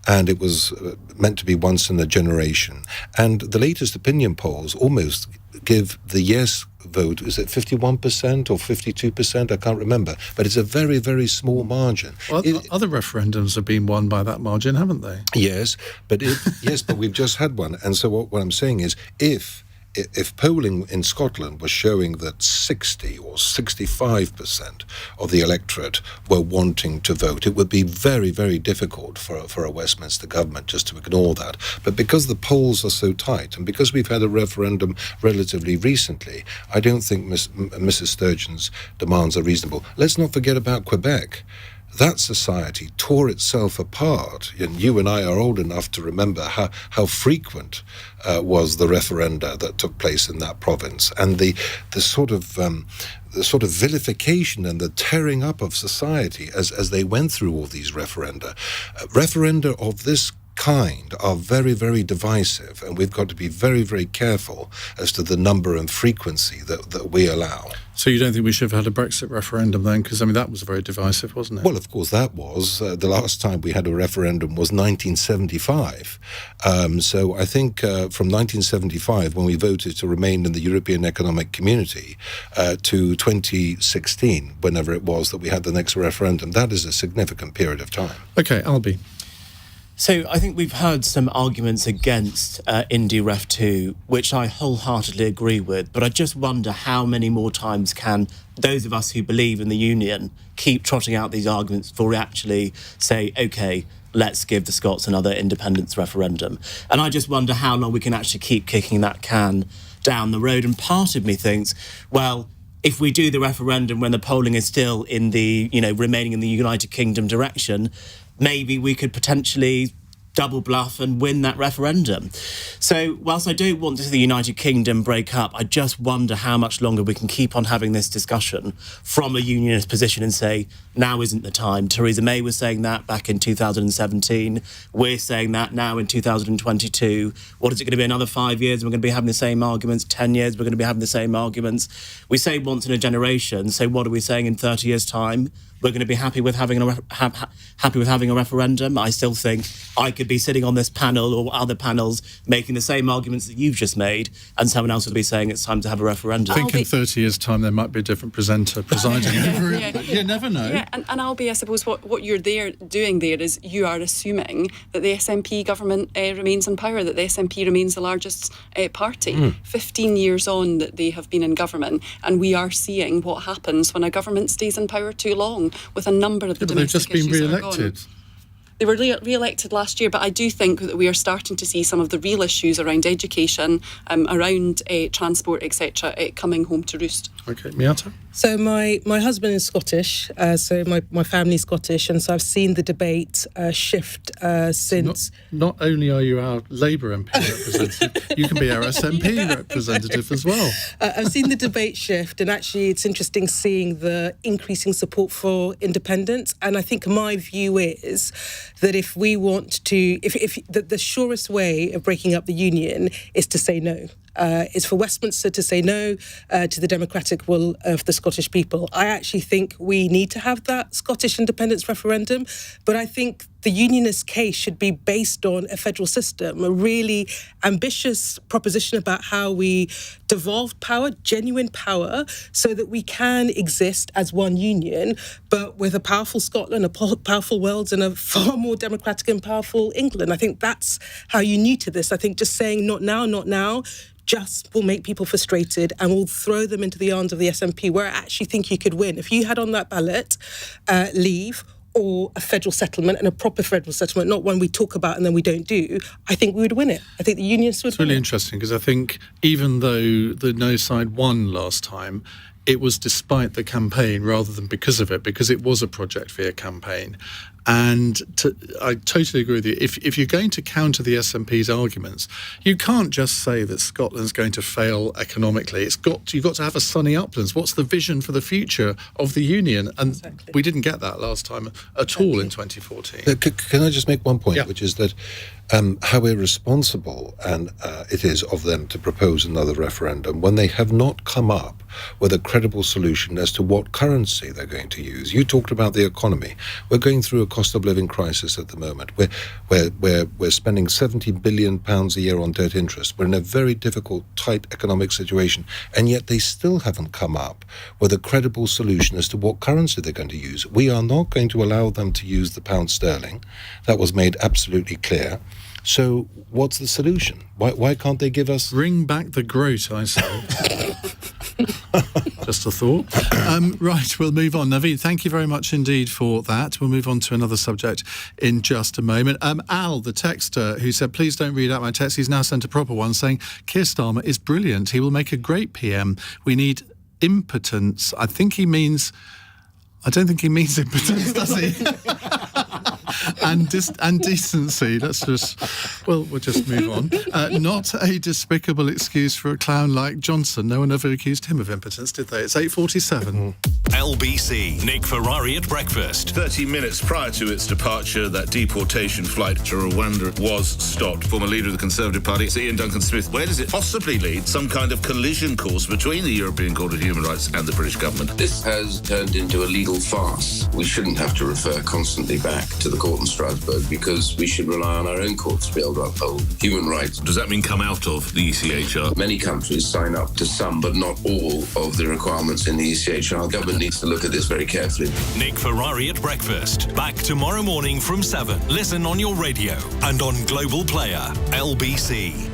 Speaker 9: and it was meant to be once in a generation. And the latest opinion polls almost give the yes vote, is it 51% or 52%? I can't remember. But it's a very, very small margin.
Speaker 4: Well, other referendums have been won by that margin, haven't they?
Speaker 9: Yes, but but we've just had one. And so what I'm saying is, if polling in Scotland was showing that 60 or 65% of the electorate were wanting to vote, it would be very, very difficult for a Westminster government just to ignore that. But because the polls are so tight, and because we've had a referendum relatively recently, I don't think Mrs. Sturgeon's demands are reasonable. Let's not forget about Quebec. That society tore itself apart. And you and I are old enough to remember how frequent was the referenda that took place in that province, and the sort of vilification and the tearing up of society as they went through all these referenda. Referenda of this kind are very, very divisive, and we've got to be very, very careful as to the number and frequency that we allow.
Speaker 4: So you don't think we should have had a Brexit referendum then? Because, I mean, that was very divisive, wasn't it?
Speaker 9: Well, of course, that was. The last time we had a referendum was 1975. So I think from 1975, when we voted to remain in the European Economic Community, to 2016, whenever it was that we had the next referendum, that is a significant period of time.
Speaker 4: OK, Albie.
Speaker 12: So I think we've heard some arguments against Indy Ref 2, which I wholeheartedly agree with, but I just wonder how many more times can those of us who believe in the union keep trotting out these arguments before we actually say, OK, let's give the Scots another independence referendum. And I just wonder how long we can actually keep kicking that can down the road. And part of me thinks, well, if we do the referendum when the polling is still in the, remaining in the United Kingdom direction, maybe we could potentially double bluff and win that referendum. So whilst I don't want to see the United Kingdom break up, I just wonder how much longer we can keep on having this discussion from a unionist position and say, now isn't the time. Theresa May was saying that back in 2017. We're saying that now in 2022. What is it going to be, another 5 years? We're going to be having the same arguments. 10 years, we're going to be having the same arguments. We say once in a generation, so what are we saying in 30 years' time? We're going to be happy with having a referendum. I still think I could be sitting on this panel or other panels making the same arguments that you've just made, and someone else would be saying it's time to have a referendum.
Speaker 4: I think in 30 years' time there might be a different presenter presiding over it. But you never know.
Speaker 10: Yeah, and Albie, I suppose what you're doing there is you are assuming that the SNP government remains in power, that the SNP remains the largest party. 15 years on that they have been in government, and we are seeing what happens when a government stays in power too long, with a number of the domestic issues.
Speaker 4: They've just been re-elected.
Speaker 10: They were re-elected last year, but I do think that we are starting to see some of the real issues around education, around transport, etc., coming home to roost.
Speaker 4: OK, Miatta?
Speaker 11: So my husband is Scottish, so my family's Scottish, and so I've seen the debate shift since...
Speaker 4: Not only are you our Labour MP representative, you can be our SNP representative as well.
Speaker 11: I've seen the debate shift, and actually it's interesting seeing the increasing support for independence. And I think my view is that if we want to... if the surest way of breaking up the union is to say no. Is for Westminster to say no to the democratic will of the Scottish people. I actually think we need to have that Scottish independence referendum, but I think the unionist case should be based on a federal system, a really ambitious proposition about how we devolve power, genuine power, so that we can exist as one union, but with a powerful Scotland, a powerful Wales, and a far more democratic and powerful England. I think that's how you new to this. I think just saying not now, just will make people frustrated and will throw them into the arms of the SNP, where I actually think you could win. If you had on that ballot leave or a federal settlement, and a proper federal settlement, not one we talk about and then we don't do, I think we would win it. I think the unionists would win it.
Speaker 4: It's really interesting, because I think even though the no side won last time, it was despite the campaign rather than because of it, because it was a Project Fear campaign. And I totally agree with you. If you're going to counter the SNP's arguments, you can't just say that Scotland's going to fail economically. You've got to have a sunny uplands. What's the vision for the future of the union? And we didn't get that last time at all in 2014.
Speaker 9: Can I just make one point,
Speaker 4: Yeah.
Speaker 9: which is that how irresponsible it is of them to propose another referendum when they have not come up with a credible solution as to what currency they're going to use. You talked about the economy. We're going through a cost of living crisis at the moment. We're spending £70 billion a year on debt interest. We're in a very difficult, tight economic situation, and yet they still haven't come up with a credible solution as to what currency they're going to use. We are not going to allow them to use the pound sterling. That was made absolutely clear. So what's the solution? Why can't they give us...
Speaker 4: Bring back the groat, I say. Just a thought. Right, we'll move on. Naveen, thank you very much indeed for that. We'll move on to another subject in just a moment. Al, the texter, who said, please don't read out my text, he's now sent a proper one saying, Kier Starmer is brilliant. He will make a great PM. We need impotence. I don't think he means impotence, does he? and decency. We'll just move on. Not a despicable excuse for a clown like Johnson. No one ever accused him of impotence, did they? It's 8:47.
Speaker 5: LBC. Nick Ferrari at breakfast.
Speaker 16: 30 minutes prior to its departure, that deportation flight to Rwanda was stopped. Former leader of the Conservative Party, Iain Duncan-Smith. Where does it possibly lead? Some kind of collision course between the European Court of Human Rights and the British government?
Speaker 17: This has turned into a legal farce. We shouldn't have to refer constantly back to the court in Strasbourg because we should rely on our own courts to be able to uphold human rights.
Speaker 16: Does that mean come out of the ECHR?
Speaker 17: Many countries sign up to some, but not all, of the requirements in the ECHR. The government needs to look at this very carefully.
Speaker 5: Nick Ferrari at breakfast. Back tomorrow morning from 7. Listen on your radio and on Global Player. LBC.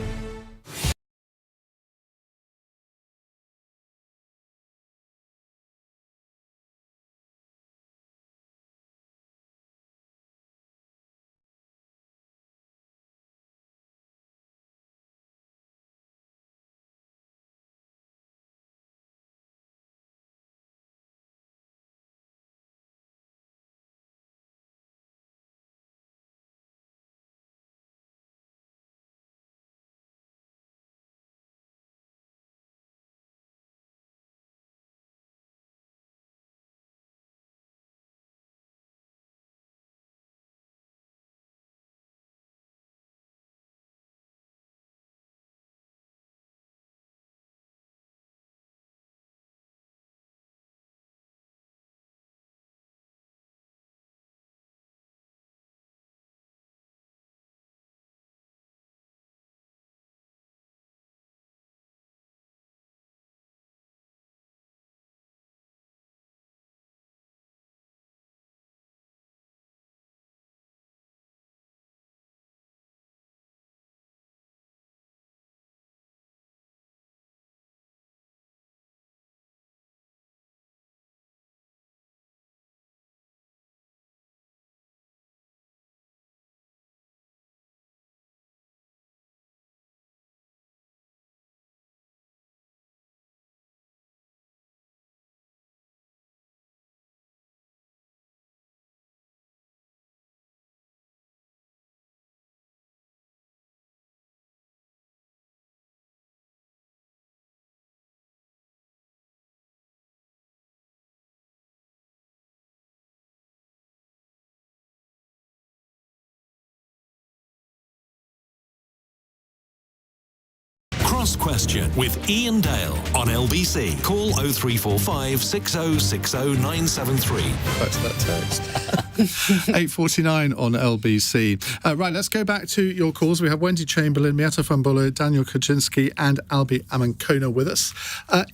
Speaker 5: Cross Question with Iain Dale on LBC. Call 0345 6060 973.
Speaker 4: Back to that text. 8:49 on LBC. Right, let's go back to your calls. We have Wendy Chamberlain, Miatta Fahnbulleh, Daniel Kawczynski and Albie Amankona with us.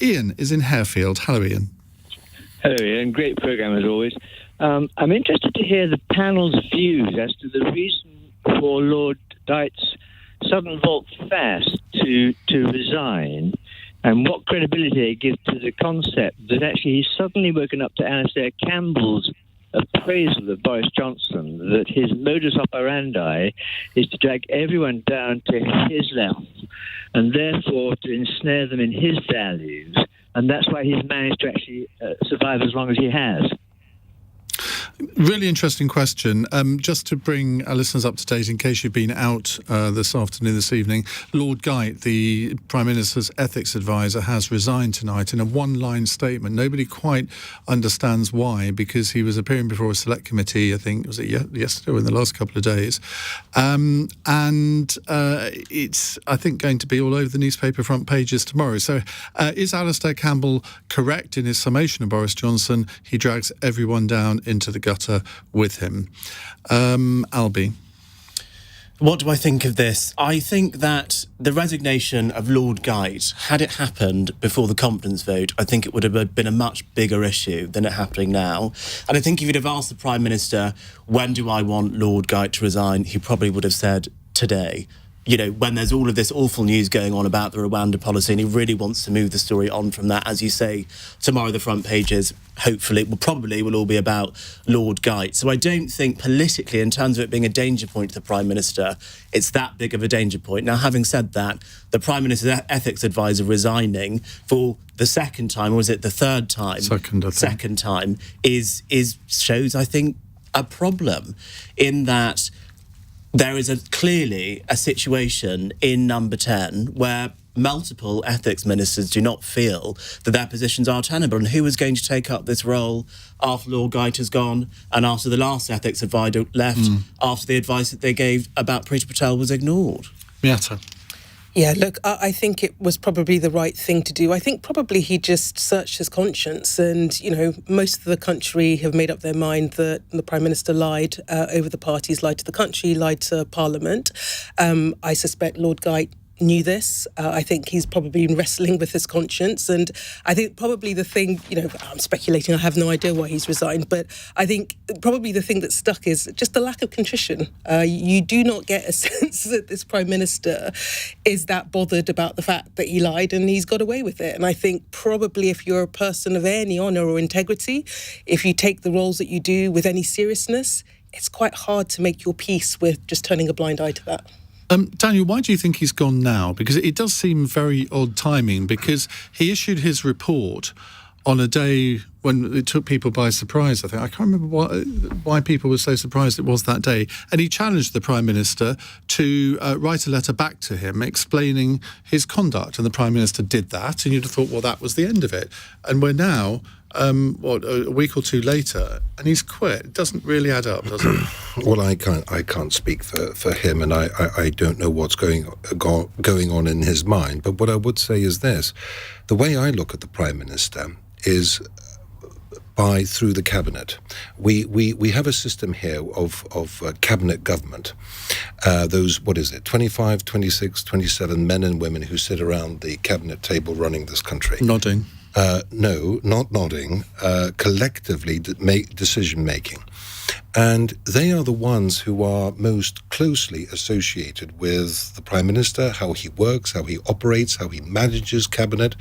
Speaker 4: Ian is in Harefield. Hello, Ian.
Speaker 18: Hello, Ian. Great programme as always. I'm interested to hear the panel's views as to the reason for Lord Geidt's sudden volte-face to resign, and what credibility they give to the concept that actually he's suddenly woken up to Alistair Campbell's appraisal of Boris Johnson, that his modus operandi is to drag everyone down to his level and therefore to ensnare them in his values, and that's why he's managed to actually survive as long as he has.
Speaker 4: Really interesting question. Just to bring our listeners up to date, in case you've been out this afternoon, this evening, Lord Geidt, the Prime Minister's ethics advisor, has resigned tonight in a one-line statement. Nobody quite understands why, because he was appearing before a select committee, I think, was it yesterday or in the last couple of days? It's, I think, going to be all over the newspaper front pages tomorrow. So is Alistair Campbell correct in his summation of Boris Johnson? He drags everyone down into the gutter with him. Albie.
Speaker 12: What do I think of this? I think that the resignation of Lord Geidt, had it happened before the confidence vote, I think it would have been a much bigger issue than it happening now. And I think if you'd have asked the Prime Minister, when do I want Lord Geidt to resign, he probably would have said today. You know, when there's all of this awful news going on about the Rwanda policy, and he really wants to move the story on from that. As you say, tomorrow the front pages, hopefully, will all be about Lord Geidt. So I don't think politically, in terms of it being a danger point to the Prime Minister, it's that big of a danger point. Now, having said that, the Prime Minister's ethics advisor resigning for the second time, or was it the third time? Second time, shows, I think, a problem in that there is clearly a situation in Number 10 where multiple ethics ministers do not feel that their positions are tenable. And who is going to take up this role after Lord Geidt has gone and after the last ethics advisor left, after the advice that they gave about Priti Patel was ignored?
Speaker 4: Miatta.
Speaker 11: Yeah, look, I think it was probably the right thing to do. I think probably he just searched his conscience and, most of the country have made up their mind that the Prime Minister lied over the parties, lied to the country, lied to Parliament. I suspect Lord Geidt knew this. I think he's probably been wrestling with his conscience. And I think probably the thing, I'm speculating, I have no idea why he's resigned, but I think probably the thing that stuck is just the lack of contrition. You do not get a sense that this Prime Minister is that bothered about the fact that he lied and he's got away with it. And I think probably if you're a person of any honour or integrity, if you take the roles that you do with any seriousness, it's quite hard to make your peace with just turning a blind eye to that.
Speaker 4: Daniel, why do you think he's gone now? Because it does seem very odd timing, because he issued his report on a day when it took people by surprise, I think. I can't remember why people were so surprised it was that day. And he challenged the Prime Minister to write a letter back to him explaining his conduct. And the Prime Minister did that, and you'd have thought, well, that was the end of it. And we're now, a week or two later, and he's quit. It doesn't really add up, does it?
Speaker 9: Well, I can't speak for him, and I don't know what's going on in his mind. But what I would say is this: the way I look at the Prime Minister is through the cabinet. We have a system here of cabinet government. Those, 25, 26, 27 men and women who sit around the cabinet table running this country.
Speaker 4: Nodding.
Speaker 9: No, not nodding. Collectively make decision-making. And they are the ones who are most closely associated with the Prime Minister, how he works, how he operates, how he manages cabinet,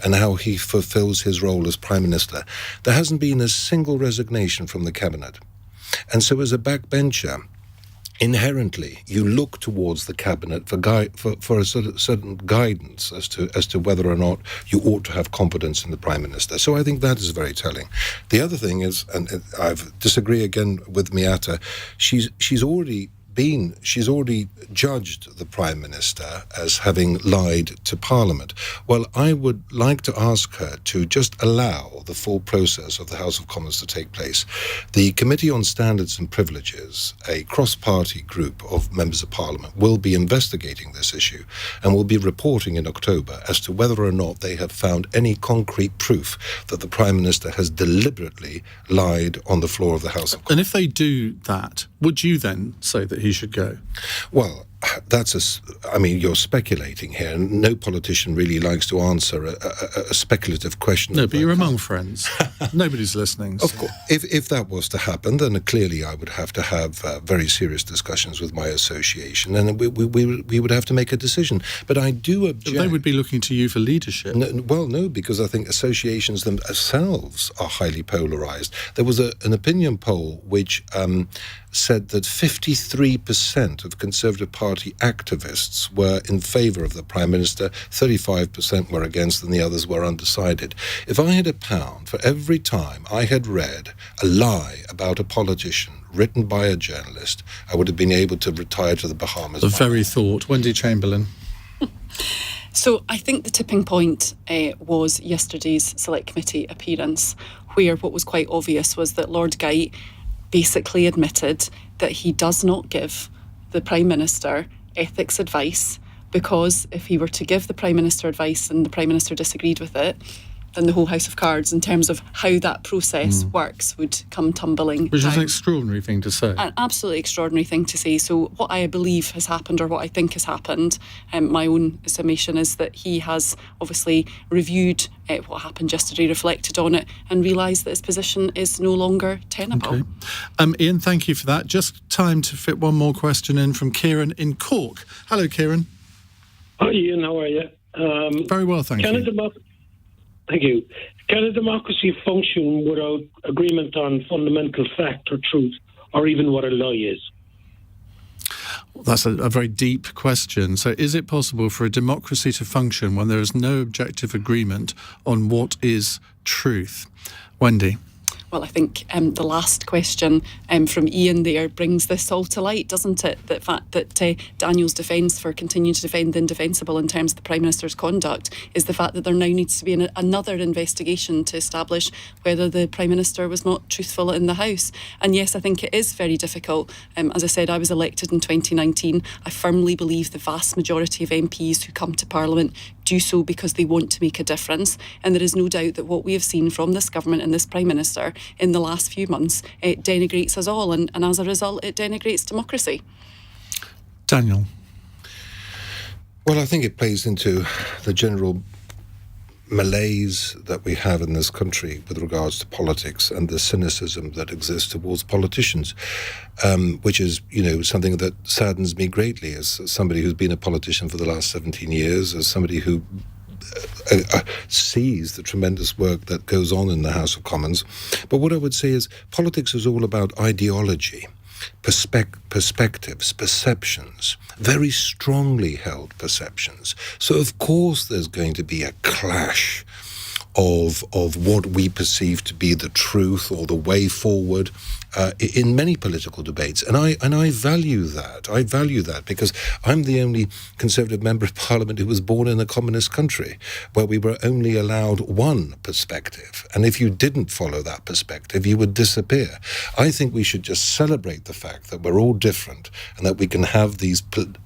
Speaker 9: and how he fulfills his role as Prime Minister. There hasn't been a single resignation from the cabinet. And so as a backbencher, inherently, you look towards the cabinet for a certain guidance as to whether or not you ought to have confidence in the Prime Minister. So I think that is very telling. The other thing is, and I disagree again with Miatta, she's already judged the Prime Minister as having lied to Parliament. Well, I would like to ask her to just allow the full process of the House of Commons to take place. The Committee on Standards and Privileges, a cross-party group of members of Parliament, will be investigating this issue and will be reporting in October as to whether or not they have found any concrete proof that the Prime Minister has deliberately lied on the floor of the House of Commons.
Speaker 4: And if they do that, would you then say that he should go?
Speaker 9: Well, you're speculating here, and no politician really likes to answer a speculative question.
Speaker 4: No, but you're among friends. Nobody's listening.
Speaker 9: So. Of course. If that was to happen, then clearly I would have to have very serious discussions with my association, and we would have to make a decision. But I do object.
Speaker 4: But they would be looking to you for leadership.
Speaker 9: No, because I think associations themselves are highly polarised. There was an opinion poll which said that 53% of Conservative Party activists were in favour of the Prime Minister, 35% were against, and the others were undecided. If I had £1 for every time I had read a lie about a politician written by a journalist, I would have been able to retire to the Bahamas.
Speaker 4: The very thought. Wendy Chamberlain.
Speaker 10: So I think the tipping point was yesterday's Select Committee appearance, where what was quite obvious was that Lord Geidt basically admitted that he does not give the Prime Minister ethics advice, because if he were to give the Prime Minister advice and the Prime Minister disagreed with it, then the whole house of cards, in terms of how that process works, would come tumbling
Speaker 4: Which
Speaker 10: down.
Speaker 4: is an extraordinary thing to say.
Speaker 10: An absolutely extraordinary thing to say. So what I believe has happened, or what I think has happened, my own summation is that he has obviously reviewed what happened yesterday, reflected on it, and realised that his position is no longer tenable.
Speaker 4: Okay. Iain, thank you for that. Just time to fit one more question in from Kieran in Cork. Hello, Kieran.
Speaker 19: Hi, Iain. How are you?
Speaker 4: Very well, thank you.
Speaker 19: Thank you. Can a democracy function without agreement on fundamental fact or truth, or even what a lie is?
Speaker 4: That's a very deep question. So is it possible for a democracy to function when there is no objective agreement on what is truth? Wendy?
Speaker 10: Well, I think the last question from Iain there brings this all to light, doesn't it? The fact that Daniel's defence for continuing to defend the indefensible in terms of the Prime Minister's conduct is the fact that there now needs to be another investigation to establish whether the Prime Minister was not truthful in the House. And yes, I think it is very difficult. As I said, I was elected in 2019. I firmly believe the vast majority of MPs who come to Parliament do so because they want to make a difference. And there is no doubt that what we have seen from this government and this Prime Minister in the last few months, it denigrates us all. And as a result, it denigrates democracy.
Speaker 4: Daniel.
Speaker 9: Well, I think it plays into the general malaise that we have in this country with regards to politics and the cynicism that exists towards politicians, which is, something that saddens me greatly as somebody who's been a politician for the last 17 years, as somebody who sees the tremendous work that goes on in the House of Commons. But what I would say is politics is all about ideology, perspectives, perceptions, very strongly held perceptions. So of course there's going to be a clash of what we perceive to be the truth or the way forward in many political debates, and I value that. I value that because I'm the only Conservative member of Parliament who was born in a communist country where we were only allowed one perspective, and if you didn't follow that perspective, you would disappear. I think we should just celebrate the fact that we're all different and that we can have these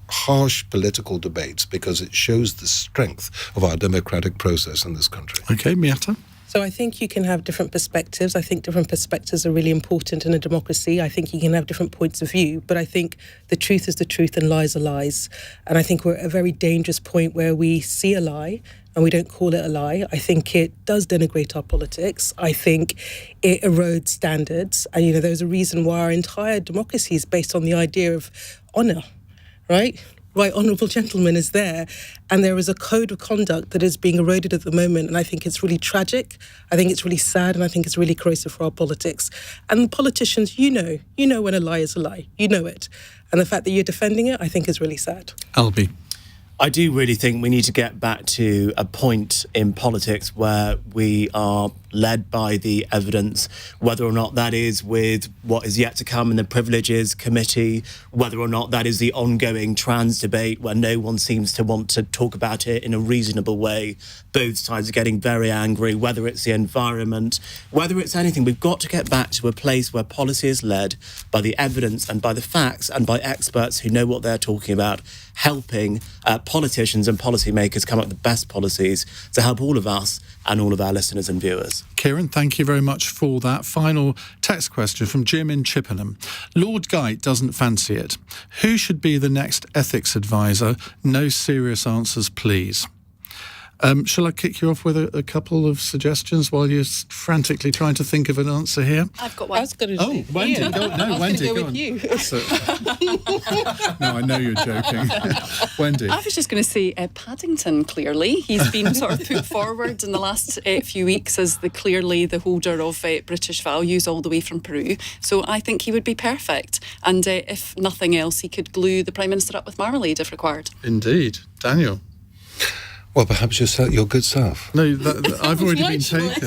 Speaker 9: harsh political debates because it shows the strength of our democratic process in this country.
Speaker 4: Okay, Miatta?
Speaker 11: So I think you can have different perspectives. I think different perspectives are really important in a democracy. I think you can have different points of view, but I think the truth is the truth and lies are lies. And I think we're at a very dangerous point where we see a lie and we don't call it a lie. I think it does denigrate our politics. I think it erodes standards. And, there's a reason why our entire democracy is based on the idea of honour, right? Right honourable gentleman is there, and there is a code of conduct that is being eroded at the moment, and I think it's really tragic, I think it's really sad, and I think it's really corrosive for our politics. And politicians, you know when a lie is a lie, you know it, and the fact that you're defending it, I think is really sad.
Speaker 4: Albie.
Speaker 12: I do really think we need to get back to a point in politics where we are led by the evidence, whether or not that is with what is yet to come in the Privileges Committee, whether or not that is the ongoing trans debate where no one seems to want to talk about it in a reasonable way. Both sides are getting very angry, whether it's the environment, whether it's anything. We've got to get back to a place where policy is led by the evidence and by the facts and by experts who know what they're talking about, helping politicians and policymakers come up with the best policies to help all of us and all of our listeners and viewers.
Speaker 4: Kieran, thank you very much for that. Final text question from Jim in Chippenham. Lord Geidt doesn't fancy it. Who should be the next ethics advisor? No serious answers, please. Shall I kick you off with a couple of suggestions while you're frantically trying to think of an answer here?
Speaker 10: I've got one.
Speaker 11: I was going to
Speaker 4: Wendy, Wendy,
Speaker 11: go
Speaker 4: go
Speaker 11: with
Speaker 4: on.
Speaker 11: you.
Speaker 4: No, I know you're joking. Wendy.
Speaker 10: I was just going to say Paddington, clearly. He's been sort of put forward in the last few weeks as clearly the holder of British values all the way from Peru. So I think he would be perfect. And if nothing else, he could glue the Prime Minister up with marmalade if required.
Speaker 4: Indeed. Daniel.
Speaker 9: Well, perhaps your good self.
Speaker 4: No, I've already been taken.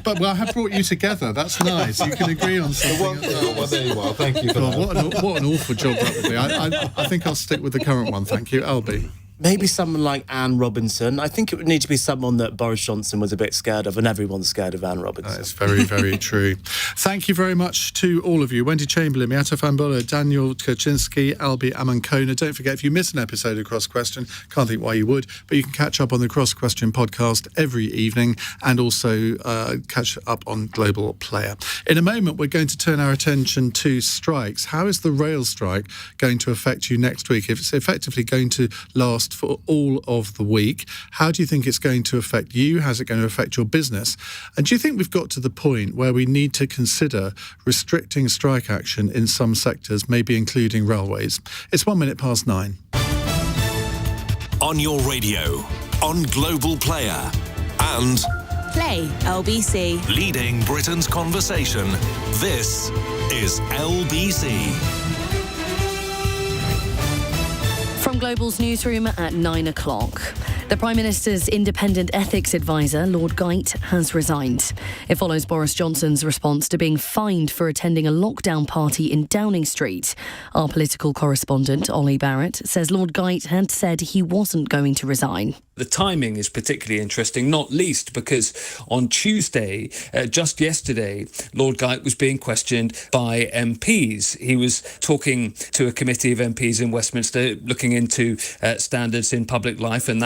Speaker 4: But I have brought you together. That's nice. You can agree on something.
Speaker 9: Well, there you are. Thank you for that.
Speaker 4: What an awful job that would be. I think I'll stick with the current one. Thank you. Albie.
Speaker 12: Maybe someone like Anne Robinson. I think it would need to be someone that Boris Johnson was a bit scared of, and everyone's scared of Anne Robinson.
Speaker 4: That is very, very true. Thank you very much to all of you. Wendy Chamberlain, Miatta Fahnbulleh, Daniel Kawczynski, Albie Amankona. Don't forget, if you miss an episode of Cross Question, can't think why you would, but you can catch up on the Cross Question podcast every evening and also catch up on Global Player. In a moment, we're going to turn our attention to strikes. How is the rail strike going to affect you next week? If it's effectively going to last for all of the week, how do you think it's going to affect you? How's it going to affect your business? And do you think we've got to the point where we need to consider restricting strike action in some sectors, maybe including railways? It's 9:01.
Speaker 5: On your radio, on Global Player, and
Speaker 20: Play LBC.
Speaker 5: leading Britain's conversation. This is LBC.
Speaker 6: From Global's newsroom at 9 o'clock. The Prime Minister's independent ethics advisor, Lord Geidt, has resigned. It follows Boris Johnson's response to being fined for attending a lockdown party in Downing Street. Our political correspondent, Ollie Barrett, says Lord Geidt had said he wasn't going to resign.
Speaker 21: The timing is particularly interesting, not least because on Tuesday, just yesterday, Lord Geidt was being questioned by MPs. He was talking to a committee of MPs in Westminster looking into standards in public life, and